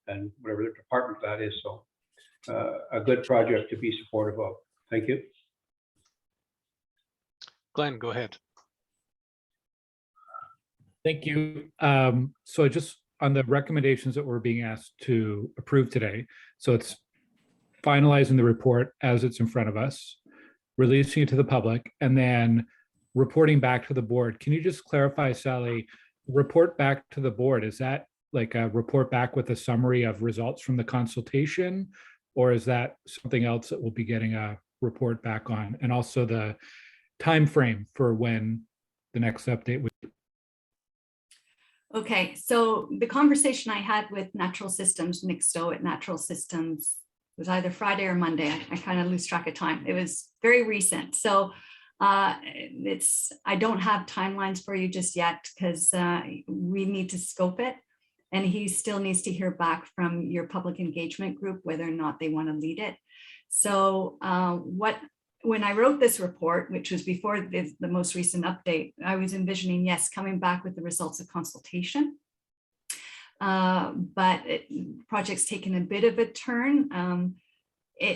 and whatever the department that is. So a good project to be supportive of. Thank you. Glenn, go ahead. Thank you. So just on the recommendations that we're being asked to approve today. So it's finalizing the report as it's in front of us, releasing it to the public, and then reporting back to the board. Can you just clarify, Sally, report back to the board? Is that like a report back with a summary of results from the consultation, or is that something else that we'll be getting a report back on? And also the time frame for when the next update would be. Okay, so the conversation I had with Natural Systems, Nick Stowe at Natural Systems, was either Friday or Monday. I kind of lose track of time. It was very recent. So I don't have timelines for you just yet because we need to scope it. And he still needs to hear back from your public engagement group, whether or not they want to lead it. So when I wrote this report, which was before the most recent update, I was envisioning, yes, coming back with the results of consultation. But project's taken a bit of a turn.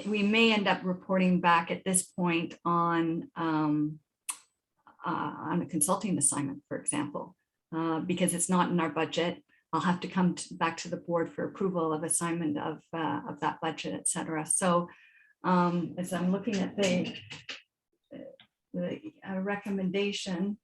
We may end up reporting back at this point on a consulting assignment, for example, because it's not in our budget. I'll have to come back to the board for approval of assignment of that budget, et cetera. So as I'm looking at the recommendation,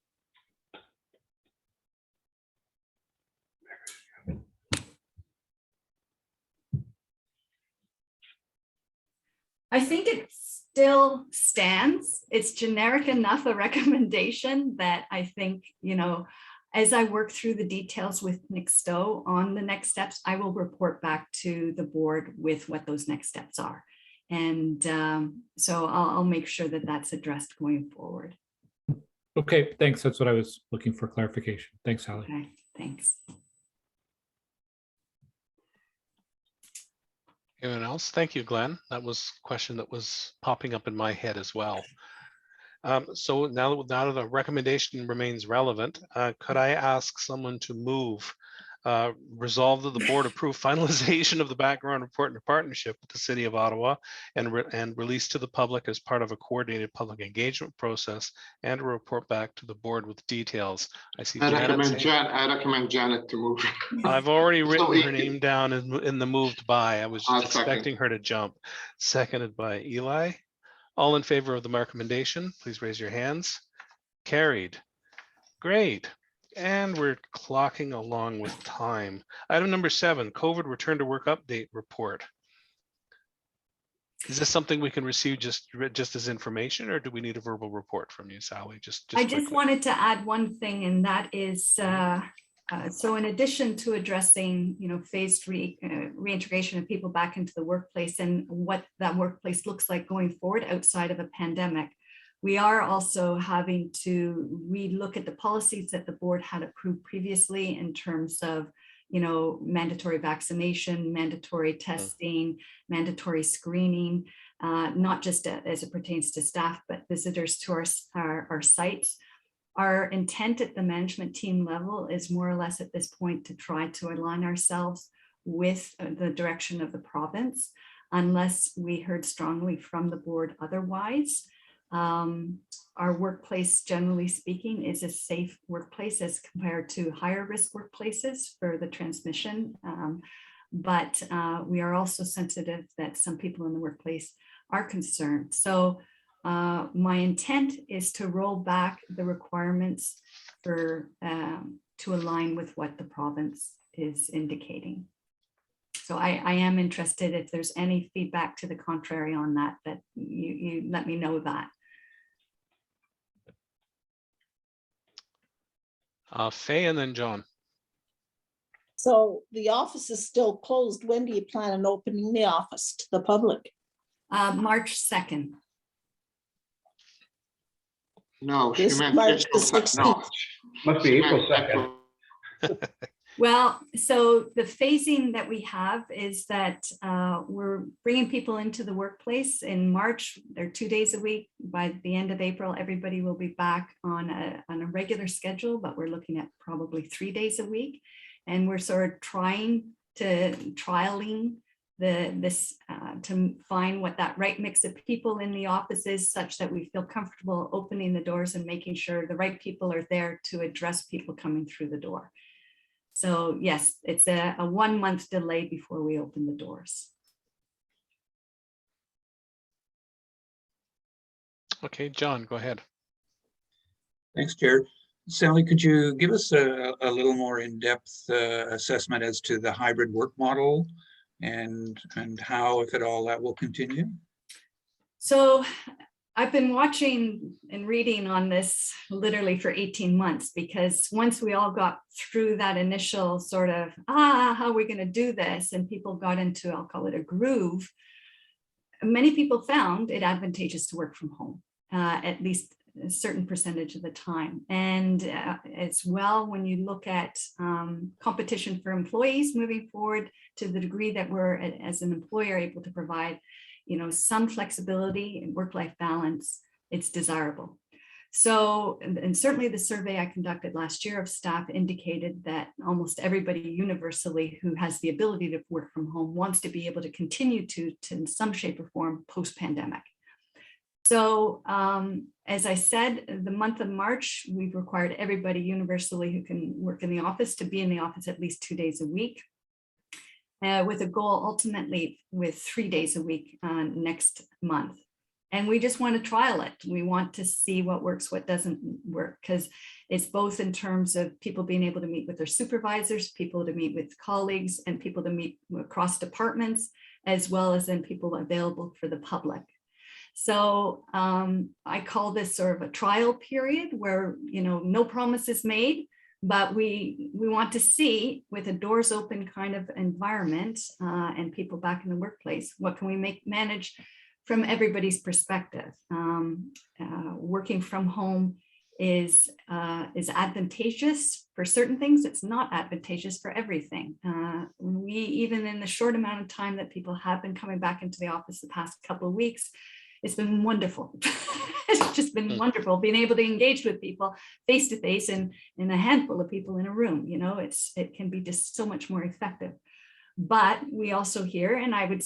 I think it still stands. It's generic enough a recommendation that I think, as I work through the details with Nick Stowe on the next steps, I will report back to the board with what those next steps are. And so I'll make sure that that's addressed going forward. Okay, thanks. That's what I was looking for clarification. Thanks, Sally. Okay, thanks. Anyone else? Thank you, Glenn. That was a question that was popping up in my head as well. So now that the recommendation remains relevant, could I ask someone to move, resolve that the board approve finalization of the background report in partnership with the City of Ottawa and release to the public as part of a coordinated public engagement process, and a report back to the board with details. I see I Janet recommend saying- I recommend Janet to move. I've already written her easy. name down in the moved by. I was I'll just second. expecting her to jump. Seconded by Eli. All in favor of the recommendation, please raise your hands. Carried. Great. And we're clocking along with time. Item number 7, COVID return to work update report. Is this something we can receive just as information, or do we need a verbal report from you, Sally? I just quickly. wanted to add one thing, and that is, so in addition to addressing, phased reintegration of people back into the workplace and what that workplace looks like going forward outside of a pandemic, we are also having to relook at the policies that the board had approved previously in terms of, mandatory vaccination, mandatory testing, mandatory screening, not just as it pertains to staff, but visitors to our sites. Our intent at the management team level is more or less at this point to try to align ourselves with the direction of the province, unless we heard strongly from the board otherwise. Our workplace, generally speaking, is a safe workplace as compared to higher risk workplaces for the transmission. But we are also sensitive that some people in the workplace are concerned. So my intent is to roll back the requirements for to align with what the province is indicating. So I am interested if there's any feedback to the contrary on that you let me know that. Faye and then John. So the office is still closed. When do you plan on opening the office to the public? March 2nd. No, she This meant March the April 2nd. No, 16th. Must be she April meant 2nd. April. Well, so the phasing that we have is that we're bringing people into the workplace in March. They're 2 days a week. By the end of April, everybody will be back on a regular schedule, but we're looking at probably 3 days a week. And we're sort of trialing this to find what that right mix of people in the office is, such that we feel comfortable opening the doors and making sure the right people are there to address people coming through the door. So yes, it's a 1 month delay before we open the doors. Okay, John, go ahead. Thanks, Chair. Sally, could you give us a little more in-depth assessment as to the hybrid work model and how, if at all, that will continue? So I've been watching and reading on this literally for 18 months, because once we all got through that initial sort of, how are we going to do this? And people got into, I'll call it a groove. Many people found it advantageous to work from home, at least a certain percentage of the time. And as well, when you look at competition for employees moving forward, to the degree that we're, as an employer, able to provide some flexibility and work-life balance, it's desirable. So, and certainly the survey I conducted last year of staff indicated that almost everybody universally who has the ability to work from home wants to be able to continue to in some shape or form post-pandemic. So as I said, the month of March, we've required everybody universally who can work in the office to be in the office at least 2 days a week. With a goal ultimately with 3 days a week next month. And we just want to trial it. We want to see what works, what doesn't work, because it's both in terms of people being able to meet with their supervisors, people to meet with colleagues, and people to meet across departments, as well as then people available for the public. So I call this sort of a trial period where, no promises made, but we want to see, with a doors open kind of environment and people back in the workplace, what can we manage from everybody's perspective. Working from home is advantageous for certain things. It's not advantageous for everything. We, even in the short amount of time that people have been coming back into the office the past couple of weeks, it's been wonderful. It's just been wonderful being able to engage with people face to face and in a handful of people in a room. You know, it can be just so much more effective. But we also hear, and I would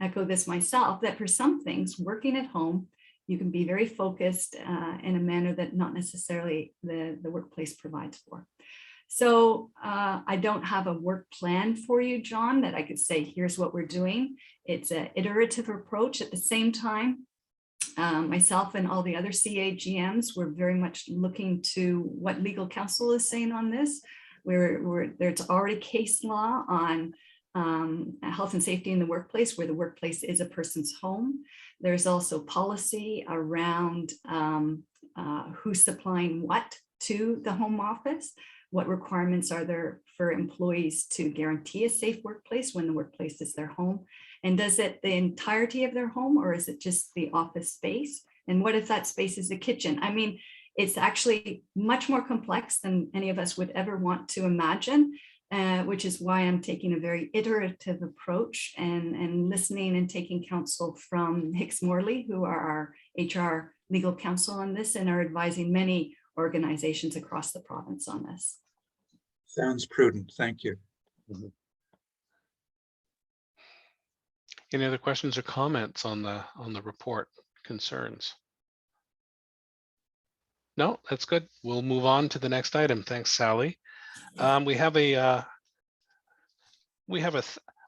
echo this myself, that for some things, working at home, you can be very focused in a manner that not necessarily the workplace provides for. So I don't have a work plan for you, John, that I could say, here's what we're doing. It's an iterative approach. At the same time, myself and all the other CAGMs, we're very much looking to what legal counsel is saying on this. There's already case law on health and safety in the workplace, where the workplace is a person's home. There's also policy around who's supplying what to the home office. What requirements are there for employees to guarantee a safe workplace when the workplace is their home? And does it the entirety of their home, or is it just the office space? And what if that space is the kitchen? I mean, it's actually much more complex than any of us would ever want to imagine, which is why I'm taking a very iterative approach and listening and taking counsel from Hicks Morley, who are our HR legal counsel on this and are advising many organizations across the province on this. Sounds prudent. Thank you. Any other questions or comments on the report, concerns? No, that's good. We'll move on to the next item. Thanks, Sally. We have a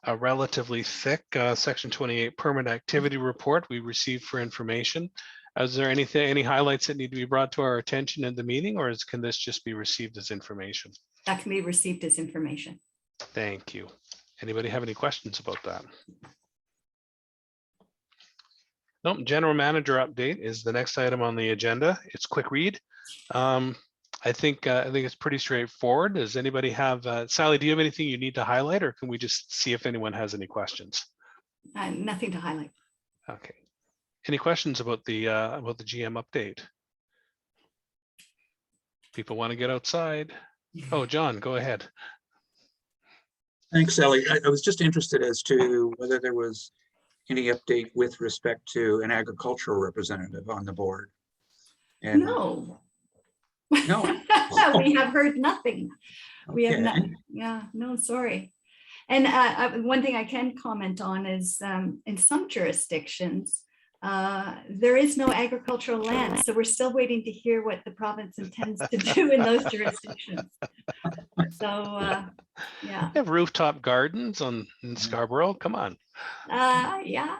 relatively thick Section 28 permit activity report we received for information. Is there any highlights that need to be brought to our attention in the meeting, or can this just be received as information? That can be received as information. Thank you. Anybody have any questions about that? Nope. General manager update is the next item on the agenda. It's quick read. I think it's pretty straightforward. Does anybody have, Sally, do you have anything you need to highlight, or can we just see if anyone has any questions? Nothing to highlight. Okay. Any questions about the GM update? People want to get outside. Oh, John, go ahead. Thanks, Ellie. I was just interested as to whether there was any update with respect to an agricultural representative on the board. And No. No. We have heard nothing. We have Okay. not. Yeah, no, sorry. And one thing I can comment on is in some jurisdictions, there is no agricultural land. So we're still waiting to hear what the province intends to do in those jurisdictions. So, yeah. They have rooftop gardens in Scarborough. Come on. Yeah.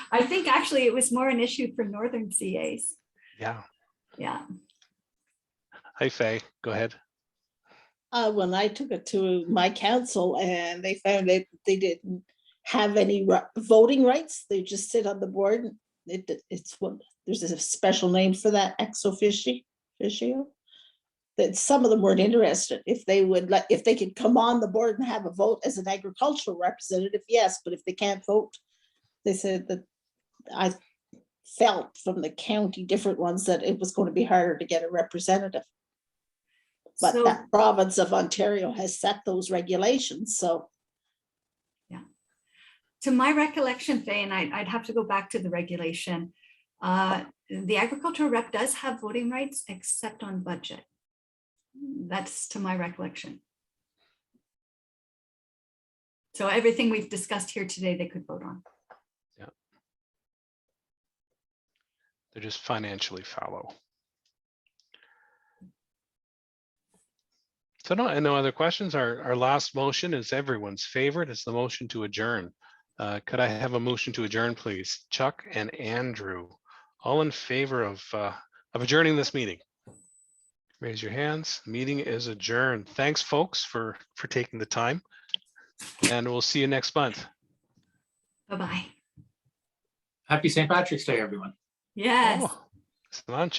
I think actually it was more an issue for northern CAs. Yeah. Yeah. Hi, Faye. Go ahead. When I took it to my council and they found that they didn't have any voting rights, they just sit on the board. It's what there's a special name for that, ex officio. That some of them weren't interested. If they could come on the board and have a vote as an agricultural representative, yes, but if they can't vote, they said that I felt from the county, different ones, that it was going to be harder to get a representative. But So- that province of Ontario has set those regulations, so. To my recollection, Faye, and I'd have to go back to the regulation, the agricultural rep does have voting rights except on budget. That's to my recollection. So everything we've discussed here today, they could vote on. Yeah. They're just financially fallow. So no other questions. Our last motion is everyone's favorite. It's the motion to adjourn. Could I have a motion to adjourn, please? Chuck and Andrew, all in favor of adjourning this meeting? Raise your hands. Meeting is adjourned. Thanks, folks, for taking the time. And we'll see you next month. Bye-bye. Happy St. Patrick's Day, everyone. Yes. Oh, lunch.